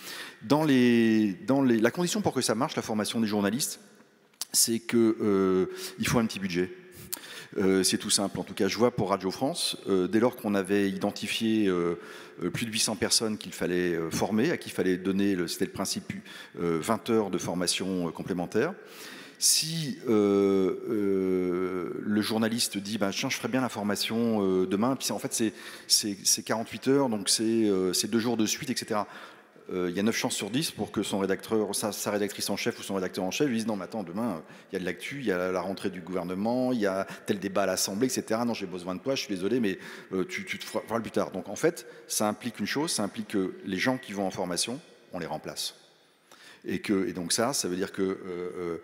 La condition pour que ça marche, la formation des journalistes, c'est qu'il faut un petit budget. C'est tout simple. En tout cas, je vois pour Radio France, dès lors qu'on avait identifié plus de 800 personnes qu'il fallait former, à qui il fallait donner, c'était le principe, 20 heures de formation complémentaire. Si le journaliste dit tiens, je ferai bien la formation demain, puis en fait c'est 48 heures, donc c'est 2 jours de suite, etc. Il y a 9 chances sur 10 pour que son rédacteur, sa rédactrice en chef ou son rédacteur en chef lui dise non mais attends, demain il y a de l'actu, il y a la rentrée du gouvernement, il y a tel débat à l'Assemblée, etc. Non, j'ai besoin de toi, je suis désolé, mais tu te feras plus tard. Donc en fait, ça implique une chose, ça implique que les gens qui vont en formation, on les remplace. Et donc ça veut dire que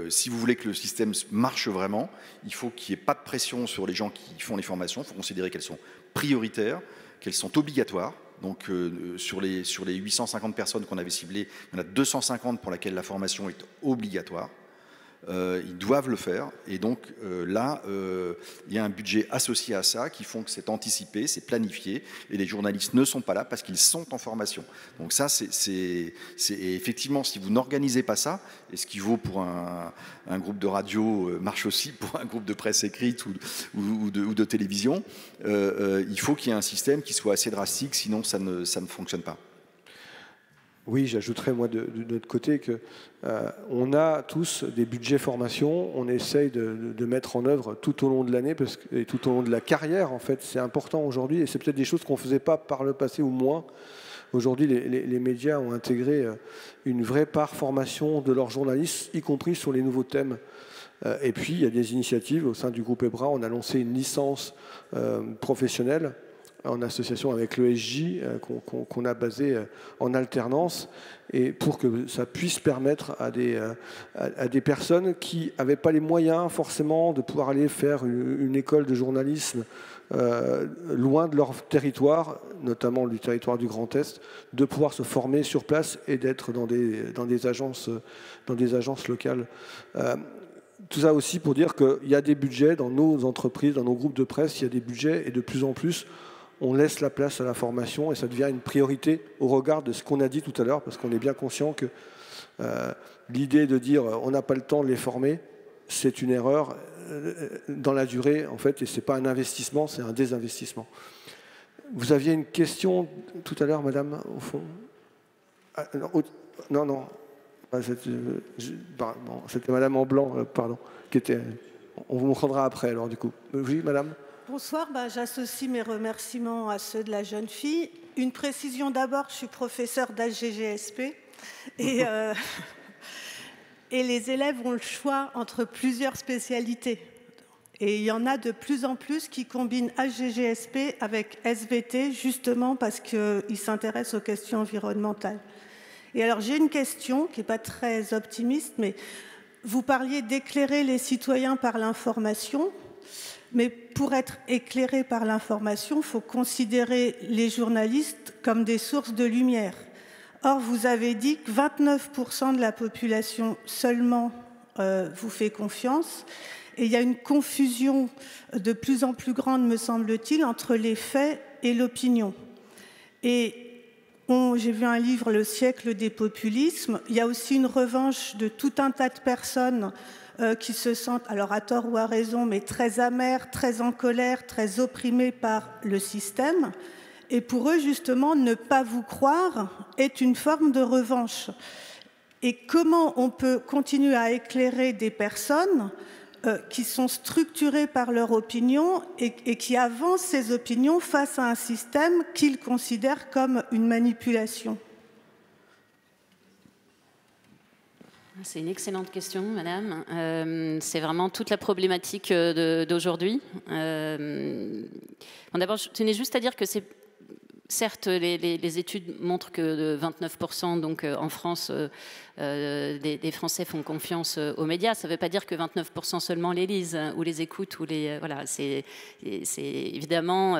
si vous voulez que le système marche vraiment, il faut qu'il n'y ait pas de pression sur les gens qui font les formations. Il faut considérer qu'elles sont prioritaires, qu'elles sont obligatoires. Donc sur les 850 personnes qu'on avait ciblées, il y en a 250 pour lesquelles la formation est obligatoire. Ils doivent le faire. Et donc là, il y a un budget associé à ça qui font que c'est anticipé, c'est planifié, et les journalistes ne sont pas là parce qu'ils sont en formation. Donc ça, c'est effectivement, si vous n'organisez pas ça, et ce qui vaut pour un groupe de radio marche aussi pour un groupe de presse écrite ou de télévision, il faut qu'il y ait un système qui soit assez drastique, sinon ça ne fonctionne pas. Oui, j'ajouterais moi de notre côté que on a tous des budgets formation, on essaye de mettre en œuvre tout au long de l'année et tout au long de la carrière. En fait, c'est important aujourd'hui et c'est peut-être des choses qu'on ne faisait pas par le passé ou moins. Aujourd'hui, les médias ont intégré une vraie part formation de leurs journalistes, y compris sur les nouveaux thèmes. Et puis, il y a des initiatives au sein du groupe EBRA. On a lancé une licence professionnelle en association avec l'ESJ, qu'on a basé en alternance, et pour que ça puisse permettre à des personnes qui n'avaient pas les moyens forcément de pouvoir aller faire une école de journalisme loin de leur territoire, notamment du territoire du Grand Est, de pouvoir se former sur place et d'être dans des agences locales. Tout ça aussi pour dire qu'il y a des budgets dans nos entreprises, dans nos groupes de presse, il y a des budgets, et de plus en plus, on laisse la place à la formation, et ça devient une priorité au regard de ce qu'on a dit tout à l'heure, parce qu'on est bien conscient que l'idée de dire on n'a pas le temps de les former, c'est une erreur dans la durée, en fait, et ce n'est pas un investissement, c'est un désinvestissement. Vous aviez une question tout à l'heure, madame, au fond? Non. C'était madame en blanc, pardon, qui était... On vous rendra après, alors, du coup. Oui, madame? Bonsoir, j'associe mes remerciements à ceux de la jeune fille. Une précision d'abord, je suis professeure d'HGGSP et les élèves ont le choix entre plusieurs spécialités. Et il y en a de plus en plus qui combinent HGGSP avec SVT, justement parce qu'ils s'intéressent aux questions environnementales. Et alors j'ai une question qui n'est pas très optimiste, mais vous parliez d'éclairer les citoyens par l'information. Mais pour être éclairé par l'information, il faut considérer les journalistes comme des sources de lumière. Or, vous avez dit que 29% de la population seulement vous fait confiance. Et il y a une confusion de plus en plus grande, me semble-t-il, entre les faits et l'opinion. Et j'ai vu un livre, Le siècle des populismes. Il y a aussi une revanche de tout un tas de personnes qui se sentent, alors à tort ou à raison, mais très amères, très en colère, très opprimées par le système. Et pour eux, justement, ne pas vous croire est une forme de revanche. Et comment on peut continuer à éclairer des personnes qui sont structurées par leur opinion et qui avancent ces opinions face à un système qu'ils considèrent comme une manipulation? C'est une excellente question, madame. C'est vraiment toute la problématique d'aujourd'hui. Bon, d'abord, je tenais juste à dire que c'est... Certes, les études montrent que 29% donc, en France, des Français font confiance aux médias. Ça ne veut pas dire que 29% seulement les lisent ou les écoutent. Voilà, c'est évidemment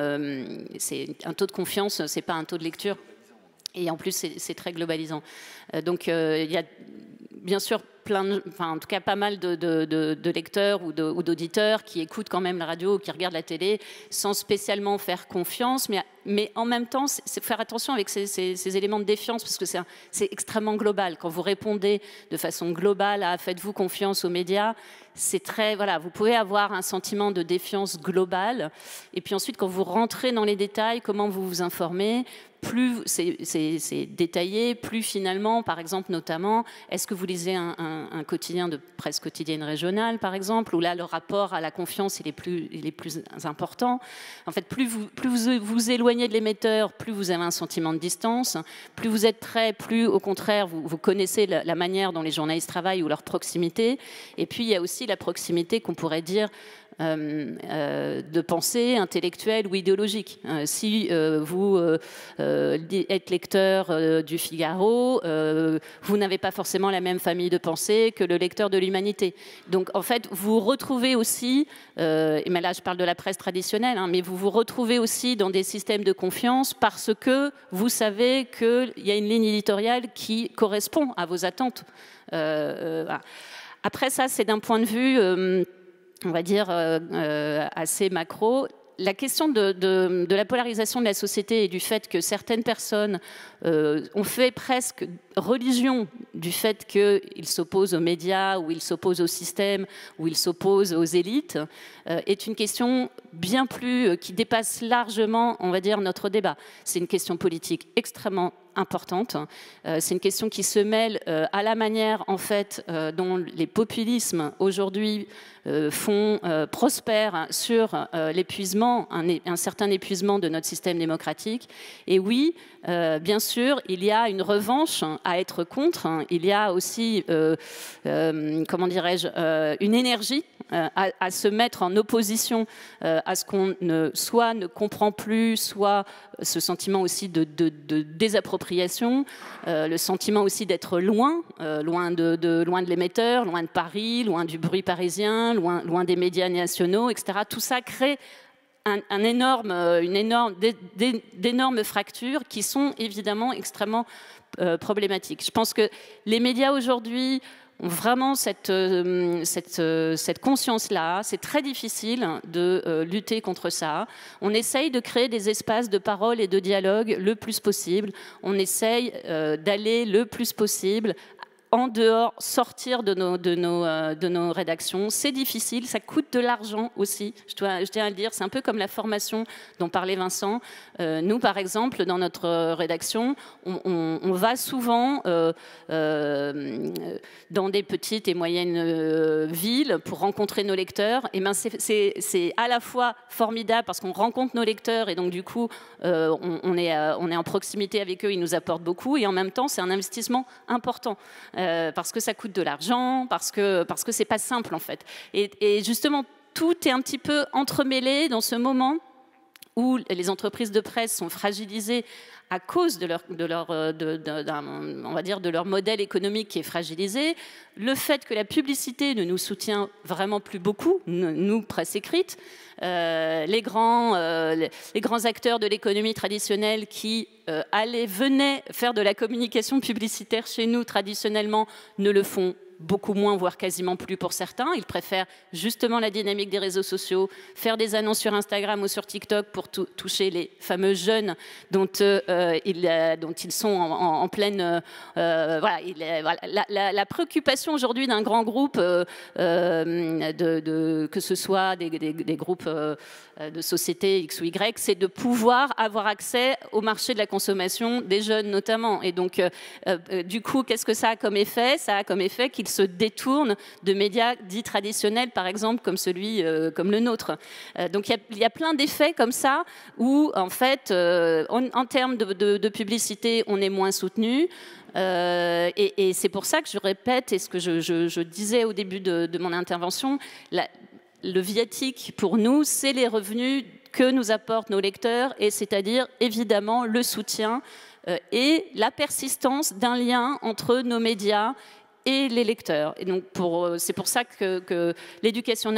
c'est un taux de confiance, ce n'est pas un taux de lecture. Et en plus, c'est très globalisant. Donc, il y a bien sûr en tout cas pas mal de lecteurs ou d'auditeurs qui écoutent quand même la radio ou qui regardent la télé sans spécialement faire confiance, mais en même temps, c'est faire attention avec ces éléments de défiance parce que c'est extrêmement global. Quand vous répondez de façon globale à « faites-vous confiance aux médias », c'est très... Voilà, vous pouvez avoir un sentiment de défiance globale. Et puis ensuite, quand vous rentrez dans les détails, comment vous vous informez, plus c'est détaillé, plus finalement, par exemple, notamment, est-ce que vous lisez un quotidien de presse quotidienne régionale, par exemple, où là, le rapport à la confiance, il est plus important. En fait, plus vous éloignez de l'émetteur, plus vous avez un sentiment de distance, plus vous êtes prêt, plus, au contraire, vous connaissez la manière dont les journalistes travaillent ou leur proximité. Et puis, il y a aussi la proximité qu'on pourrait dire de pensée intellectuelle ou idéologique. Si vous êtes lecteur du Figaro, vous n'avez pas forcément la même famille de pensée que le lecteur de l'Humanité. Donc en fait, vous retrouvez aussi, et là je parle de la presse traditionnelle, mais vous vous retrouvez aussi dans des systèmes de confiance parce que vous savez qu'il y a une ligne éditoriale qui correspond à vos attentes. Voilà. Après ça, c'est d'un point de vue... on va dire, assez macro. La question de la polarisation de la société et du fait que certaines personnes ont fait presque religion du fait qu'ils s'opposent aux médias, ou ils s'opposent au système, ou ils s'opposent aux élites, est une question bien plus, qui dépasse largement, on va dire, notre débat. C'est une question politique extrêmement importante. C'est une question qui se mêle à la manière, en fait, dont les populismes aujourd'hui prospèrent sur l'épuisement, un certain épuisement de notre système démocratique. Et oui, bien sûr, il y a une revanche à être contre, hein. Il y a aussi, comment dirais-je, une énergie à se mettre en opposition à ce qu'on soit ne comprend plus, soit ce sentiment aussi de désappropriation, le sentiment aussi d'être loin de l'émetteur, loin de Paris, loin du bruit parisien, loin des médias nationaux, etc. Tout ça crée d'énormes fractures qui sont évidemment extrêmement problématiques. Je pense que les médias aujourd'hui ont vraiment cette conscience-là. C'est très difficile de lutter contre ça. On essaye de créer des espaces de parole et de dialogue le plus possible. On essaye d'aller le plus possible en dehors, sortir de nos rédactions. C'est difficile, ça coûte de l'argent aussi, je tiens à le dire. C'est un peu comme la formation dont parlait Vincent. Nous, par exemple, dans notre rédaction, on va souvent dans des petites et moyennes villes pour rencontrer nos lecteurs. Et ben c'est à la fois formidable parce qu'on rencontre nos lecteurs et donc du coup, on est en proximité avec eux, ils nous apportent beaucoup. Et en même temps, c'est un investissement important. Parce que ça coûte de l'argent, parce que c'est pas simple en fait. Et justement, tout est un petit peu entremêlé dans ce moment où les entreprises de presse sont fragilisées à cause de leur modèle économique qui est fragilisé, le fait que la publicité ne nous soutient vraiment plus beaucoup, nous, presse écrite, les grands acteurs de l'économie traditionnelle qui venaient faire de la communication publicitaire chez nous traditionnellement ne le font beaucoup moins, voire quasiment plus pour certains. Ils préfèrent justement la dynamique des réseaux sociaux, faire des annonces sur Instagram ou sur TikTok pour toucher les fameux jeunes dont ils sont en pleine... voilà, la préoccupation aujourd'hui d'un grand groupe, que ce soit des groupes de sociétés X ou Y, c'est de pouvoir avoir accès au marché de la consommation des jeunes notamment. Et donc, du coup, qu'est-ce que ça a comme effet? Ça a comme effet qu'ils se détournent de médias dits traditionnels, par exemple, comme le nôtre. Donc, il y a plein d'effets comme ça où, en fait, en termes de publicité, on est moins soutenu. Et c'est pour ça que je répète, et ce que je disais au début de mon intervention, le viatique, pour nous, c'est les revenus que nous apportent nos lecteurs, et c'est-à-dire, évidemment, le soutien et la persistance d'un lien entre nos médias et les lecteurs. Et donc c'est pour ça que l'éducation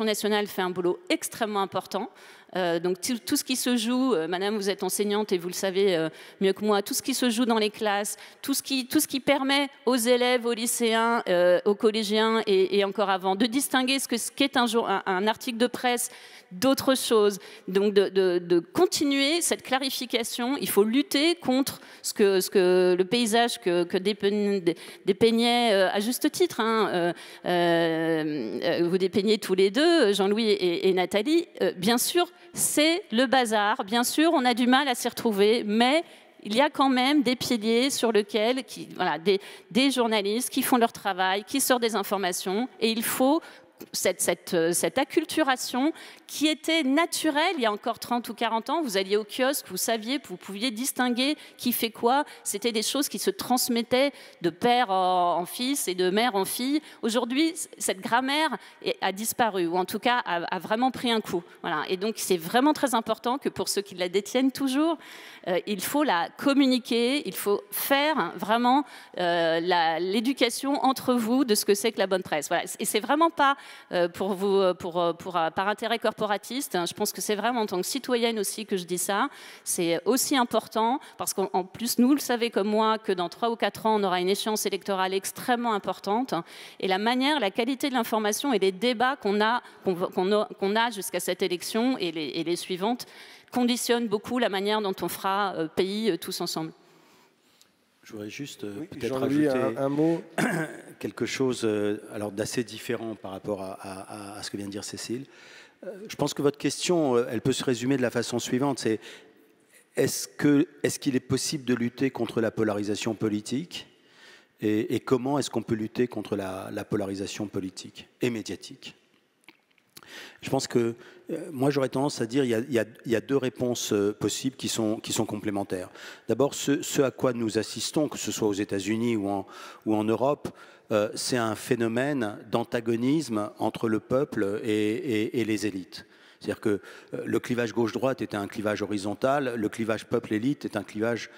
nationale fait un boulot extrêmement important. Donc tout ce qui se joue, madame, vous êtes enseignante et vous le savez mieux que moi, tout ce qui se joue dans les classes, tout ce qui permet aux élèves, aux lycéens, aux collégiens et encore avant de distinguer ce qu'est un article de presse d'autres choses. Donc de continuer cette clarification. Il faut lutter contre le paysage que dépeignait à juste titre. Vous dépeignez tous les deux, Jean-Louis et Nathalie. Bien sûr, c'est le bazar. Bien sûr, on a du mal à s'y retrouver, mais il y a quand même des piliers sur lesquels des journalistes qui font leur travail, qui sortent des informations, et il faut cette acculturation qui était naturelle il y a encore 30 ou 40 ans. Vous alliez au kiosque, vous saviez, vous pouviez distinguer qui fait quoi. C'était des choses qui se transmettaient de père en fils et de mère en fille. Aujourd'hui, cette grammaire a disparu, ou en tout cas a vraiment pris un coup. Voilà. Et donc, c'est vraiment très important que pour ceux qui la détiennent toujours, il faut la communiquer, il faut faire vraiment l'éducation entre vous de ce que c'est que la bonne presse. Voilà. Et c'est vraiment pas par intérêt corporatiste. Je pense que c'est vraiment en tant que citoyenne aussi que je dis ça. C'est aussi important parce qu'en plus, nous le savez comme moi, que dans 3 ou 4 ans, on aura une échéance électorale extrêmement importante. Et la qualité de l'information et les débats qu'on a jusqu'à cette élection et les suivantes conditionnent beaucoup la manière dont on fera pays tous ensemble. Je voudrais juste peut-être rajouter un mot. Quelque chose d'assez différent par rapport à ce que vient de dire Cécile. Je pense que votre question, elle peut se résumer de la façon suivante. C'est est-ce qu'il est possible de lutter contre la polarisation politique et comment est-ce qu'on peut lutter contre la polarisation politique et médiatique? Je pense que, moi j'aurais tendance à dire il y a deux réponses possibles qui sont complémentaires. D'abord, ce à quoi nous assistons, que ce soit aux États-Unis ou en Europe, c'est un phénomène d'antagonisme entre le peuple et les élites. C'est-à-dire que le clivage gauche-droite était un clivage horizontal, le clivage peuple-élite est un clivage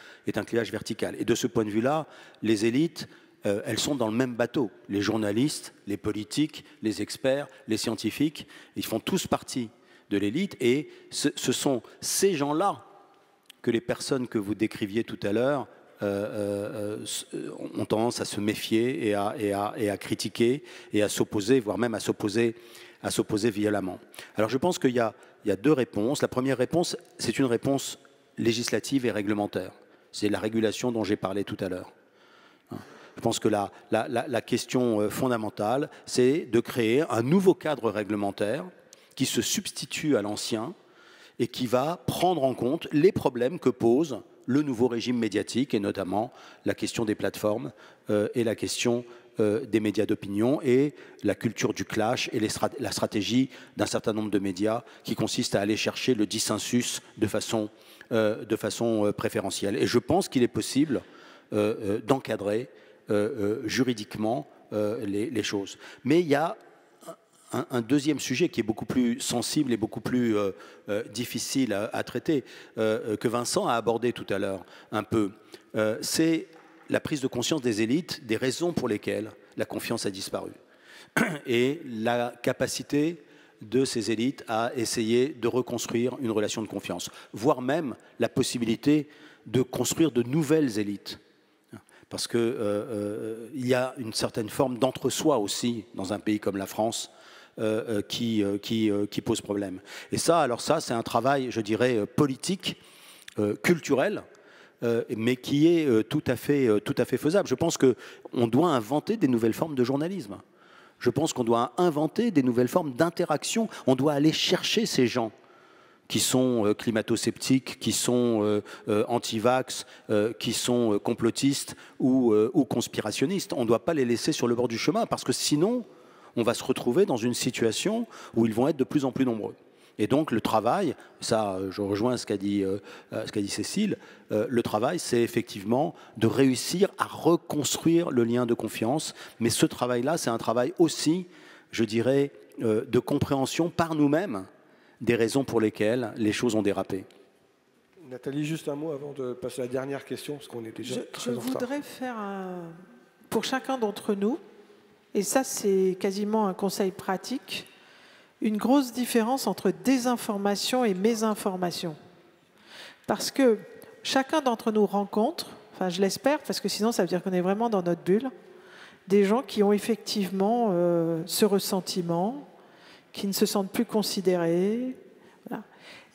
vertical. Et de ce point de vue-là, les élites, elles sont dans le même bateau. Les journalistes, les politiques, les experts, les scientifiques, ils font tous partie de l'élite. Et ce sont ces gens-là que les personnes que vous décriviez tout à l'heure ont tendance à se méfier et à critiquer et à s'opposer, voire même à s'opposer violemment. Alors je pense qu'il y a deux réponses. La première réponse, c'est une réponse législative et réglementaire. C'est la régulation dont j'ai parlé tout à l'heure. Je pense que la question fondamentale, c'est de créer un nouveau cadre réglementaire qui se substitue à l'ancien et qui va prendre en compte les problèmes que pose le nouveau régime médiatique, et notamment la question des plateformes et la question des médias d'opinion et la culture du clash et la stratégie d'un certain nombre de médias qui consiste à aller chercher le dissensus de façon préférentielle. Et je pense qu'il est possible d'encadrer juridiquement les choses. Mais il y a un deuxième sujet qui est beaucoup plus sensible et beaucoup plus difficile à traiter, que Vincent a abordé tout à l'heure un peu. C'est la prise de conscience des élites, des raisons pour lesquelles la confiance a disparu. Et la capacité de ces élites à essayer de reconstruire une relation de confiance, voire même la possibilité de construire de nouvelles élites. Parce qu'il y a une certaine forme d'entre-soi aussi dans un pays comme la France qui pose problème. Et ça, c'est un travail, je dirais, politique, culturel, mais qui est tout à fait faisable. Je pense qu'on doit inventer des nouvelles formes de journalisme. Je pense qu'on doit inventer des nouvelles formes d'interaction. On doit aller chercher ces gens qui sont climato-sceptiques, qui sont anti-vax, qui sont complotistes ou conspirationnistes. On ne doit pas les laisser sur le bord du chemin, parce que sinon, on va se retrouver dans une situation où ils vont être de plus en plus nombreux. Et donc le travail, ça je rejoins ce qu'a dit Cécile, le travail c'est effectivement de réussir à reconstruire le lien de confiance, mais ce travail-là c'est un travail aussi, je dirais, de compréhension par nous-mêmes des raisons pour lesquelles les choses ont dérapé. Nathalie, juste un mot avant de passer à la dernière question, parce qu'on est déjà très en retard. Je voudrais faire pour chacun d'entre nous, et ça c'est quasiment un conseil pratique, une grosse différence entre désinformation et mésinformation. Parce que chacun d'entre nous rencontre, enfin je l'espère, parce que sinon ça veut dire qu'on est vraiment dans notre bulle, des gens qui ont effectivement ce ressentiment, qui ne se sentent plus considérés. Voilà.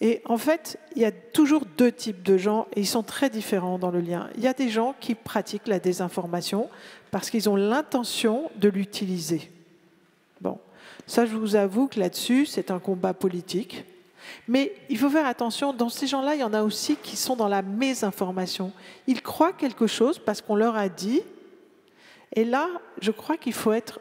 Et en fait, il y a toujours deux types de gens, et ils sont très différents dans le lien. Il y a des gens qui pratiquent la désinformation parce qu'ils ont l'intention de l'utiliser. Bon. Ça, je vous avoue que là-dessus, c'est un combat politique. Mais il faut faire attention, dans ces gens-là, il y en a aussi qui sont dans la mésinformation. Ils croient quelque chose parce qu'on leur a dit. Et là, je crois qu'il faut être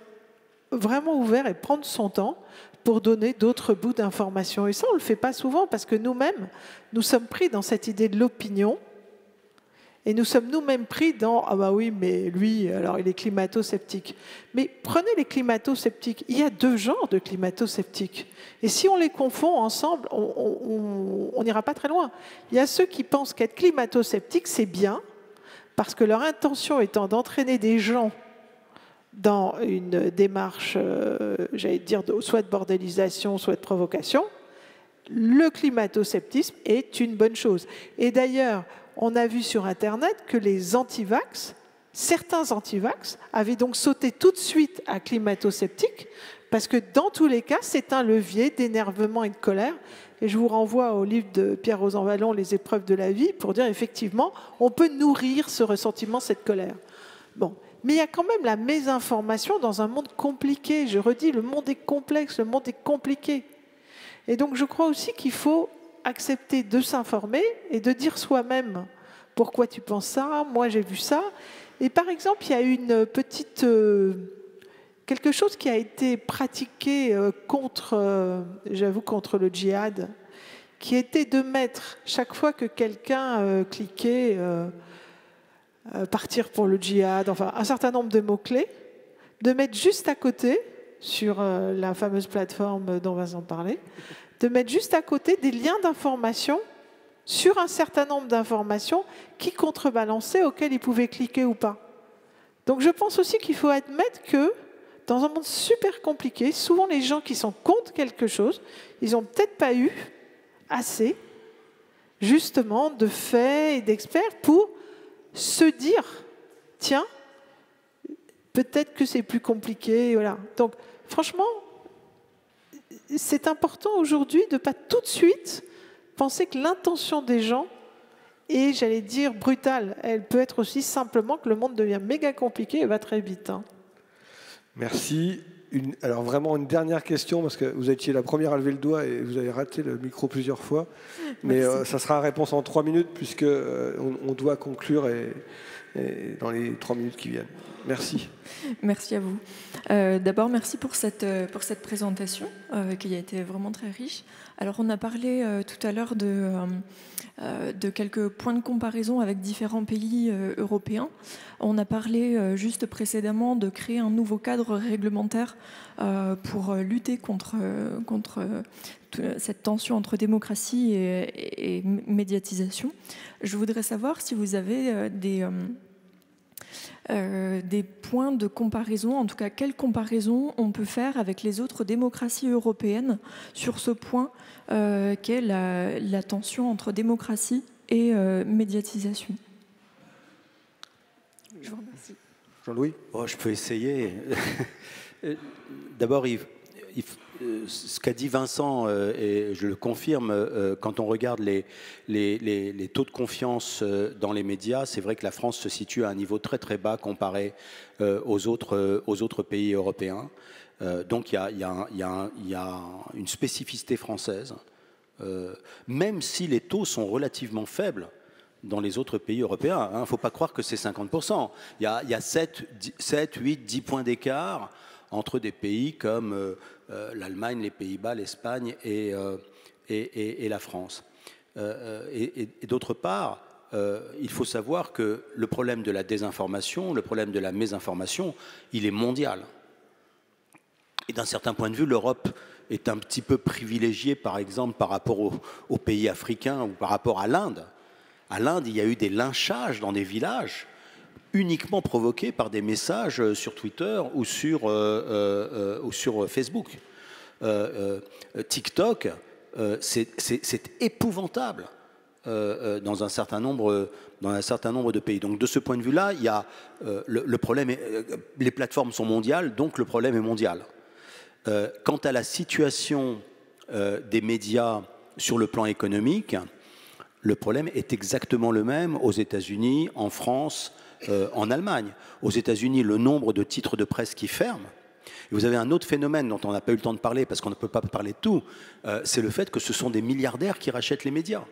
vraiment ouvert et prendre son temps pour donner d'autres bouts d'informations. Et ça, on ne le fait pas souvent parce que nous-mêmes, nous sommes pris dans cette idée de l'opinion. Et nous sommes nous-mêmes pris dans « Ah bah oui, mais lui, alors il est climato-sceptique ». Mais prenez les climato-sceptiques. Il y a deux genres de climato-sceptiques. Et si on les confond ensemble, on n'ira pas très loin. Il y a ceux qui pensent qu'être climato-sceptique, c'est bien, parce que leur intention étant d'entraîner des gens dans une démarche, j'allais dire, soit de bordélisation, soit de provocation, le climato-sceptisme est une bonne chose. Et d'ailleurs, on a vu sur Internet que les antivax, certains antivax, avaient donc sauté tout de suite à climato-sceptique, parce que dans tous les cas, c'est un levier d'énervement et de colère. Et je vous renvoie au livre de Pierre Rosanvallon, Les épreuves de la vie, pour dire effectivement, on peut nourrir ce ressentiment, cette colère. Bon. Mais il y a quand même la mésinformation dans un monde compliqué. Je redis, le monde est complexe, le monde est compliqué. Et donc je crois aussi qu'il faut accepter de s'informer et de dire soi-même pourquoi tu penses ça, moi j'ai vu ça. Et par exemple, il y a une petite quelque chose qui a été pratiqué contre le djihad, qui était de mettre, chaque fois que quelqu'un cliquait partir pour le djihad, enfin un certain nombre de mots-clés, de mettre juste à côté, sur la fameuse plateforme dont Vincent parlait, de mettre juste à côté des liens d'information sur un certain nombre d'informations qui contrebalançaient, auxquelles ils pouvaient cliquer ou pas. Donc je pense aussi qu'il faut admettre que dans un monde super compliqué, souvent les gens qui sont contre quelque chose, ils n'ont peut-être pas eu assez, justement, de faits et d'experts pour se dire, tiens, peut-être que c'est plus compliqué. Voilà. Donc franchement, c'est important aujourd'hui de ne pas tout de suite penser que l'intention des gens est, j'allais dire, brutale. Elle peut être aussi simplement que le monde devient méga compliqué et va très vite. Hein. Merci. Alors vraiment une dernière question, parce que vous étiez la première à lever le doigt et vous avez raté le micro plusieurs fois. Mais ça sera réponse en 3 minutes, puisqu'on doit conclure et dans les 3 minutes qui viennent. Merci. Merci à vous. D'abord, merci pour cette présentation qui a été vraiment très riche. Alors, on a parlé tout à l'heure de quelques points de comparaison avec différents pays européens. On a parlé juste précédemment de créer un nouveau cadre réglementaire pour lutter contre cette tension entre démocratie et médiatisation. Je voudrais savoir si vous avez des points de comparaison, en tout cas quelle comparaison on peut faire avec les autres démocraties européennes sur ce point qu'est la tension entre démocratie et médiatisation. Je vous remercie. Jean-Louis ? Je peux essayer. D'abord, ce qu'a dit Vincent, et je le confirme, quand on regarde les taux de confiance dans les médias, c'est vrai que la France se situe à un niveau très très bas comparé aux autres pays européens. Donc il y a une spécificité française, même si les taux sont relativement faibles dans les autres pays européens. Il ne faut pas croire que c'est 50%. Il y a 7, 8, 10 points d'écart entre des pays comme l'Allemagne, les Pays-Bas, l'Espagne et la France. Et d'autre part, il faut savoir que le problème de la désinformation, le problème de la mésinformation, il est mondial. Et d'un certain point de vue, l'Europe est un petit peu privilégiée, par exemple, par rapport aux pays africains ou par rapport à l'Inde. À l'Inde, il y a eu des lynchages dans des villages uniquement provoqués par des messages sur Twitter ou sur Facebook. TikTok, c'est épouvantable dans un certain nombre de pays. Donc de ce point de vue-là, il y a le problème. Les plateformes sont mondiales, donc le problème est mondial. Quant à la situation des médias sur le plan économique, le problème est exactement le même aux États-Unis, en France, en Allemagne. Aux États-Unis, le nombre de titres de presse qui ferment. Et vous avez un autre phénomène dont on n'a pas eu le temps de parler parce qu'on ne peut pas parler de tout, c'est le fait que ce sont des milliardaires qui rachètent les médias.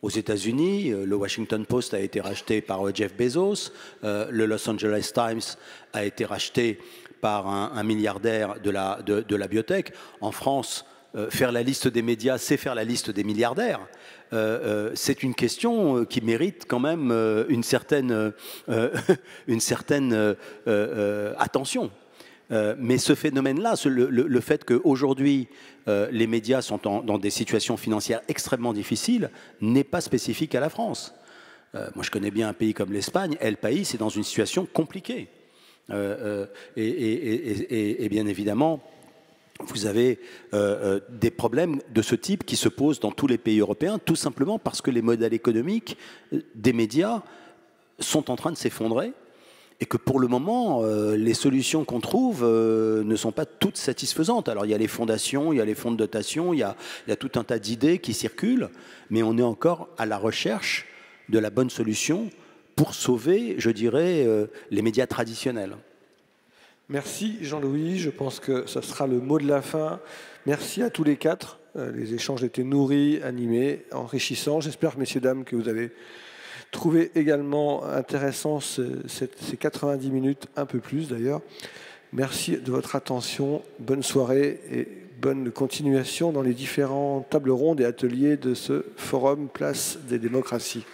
Aux États-Unis, le Washington Post a été racheté par Jeff Bezos, le Los Angeles Times a été racheté par un milliardaire de la biotech. En France, faire la liste des médias, c'est faire la liste des milliardaires. C'est une question qui mérite quand même une certaine attention. Mais ce phénomène-là, le fait qu'aujourd'hui les médias sont dans des situations financières extrêmement difficiles, n'est pas spécifique à la France. Moi, je connais bien un pays comme l'Espagne. El País est dans une situation compliquée. Et bien évidemment, vous avez des problèmes de ce type qui se posent dans tous les pays européens, tout simplement parce que les modèles économiques des médias sont en train de s'effondrer et que pour le moment, les solutions qu'on trouve ne sont pas toutes satisfaisantes. Alors il y a les fondations, il y a les fonds de dotation, il y a tout un tas d'idées qui circulent, mais on est encore à la recherche de la bonne solution pour sauver, je dirais, les médias traditionnels. Merci Jean-Louis, je pense que ça sera le mot de la fin. Merci à tous les quatre. Les échanges étaient nourris, animés, enrichissants. J'espère, messieurs, dames, que vous avez trouvé également intéressant ces 90 minutes, un peu plus d'ailleurs. Merci de votre attention. Bonne soirée et bonne continuation dans les différentes tables rondes et ateliers de ce forum Place des démocraties.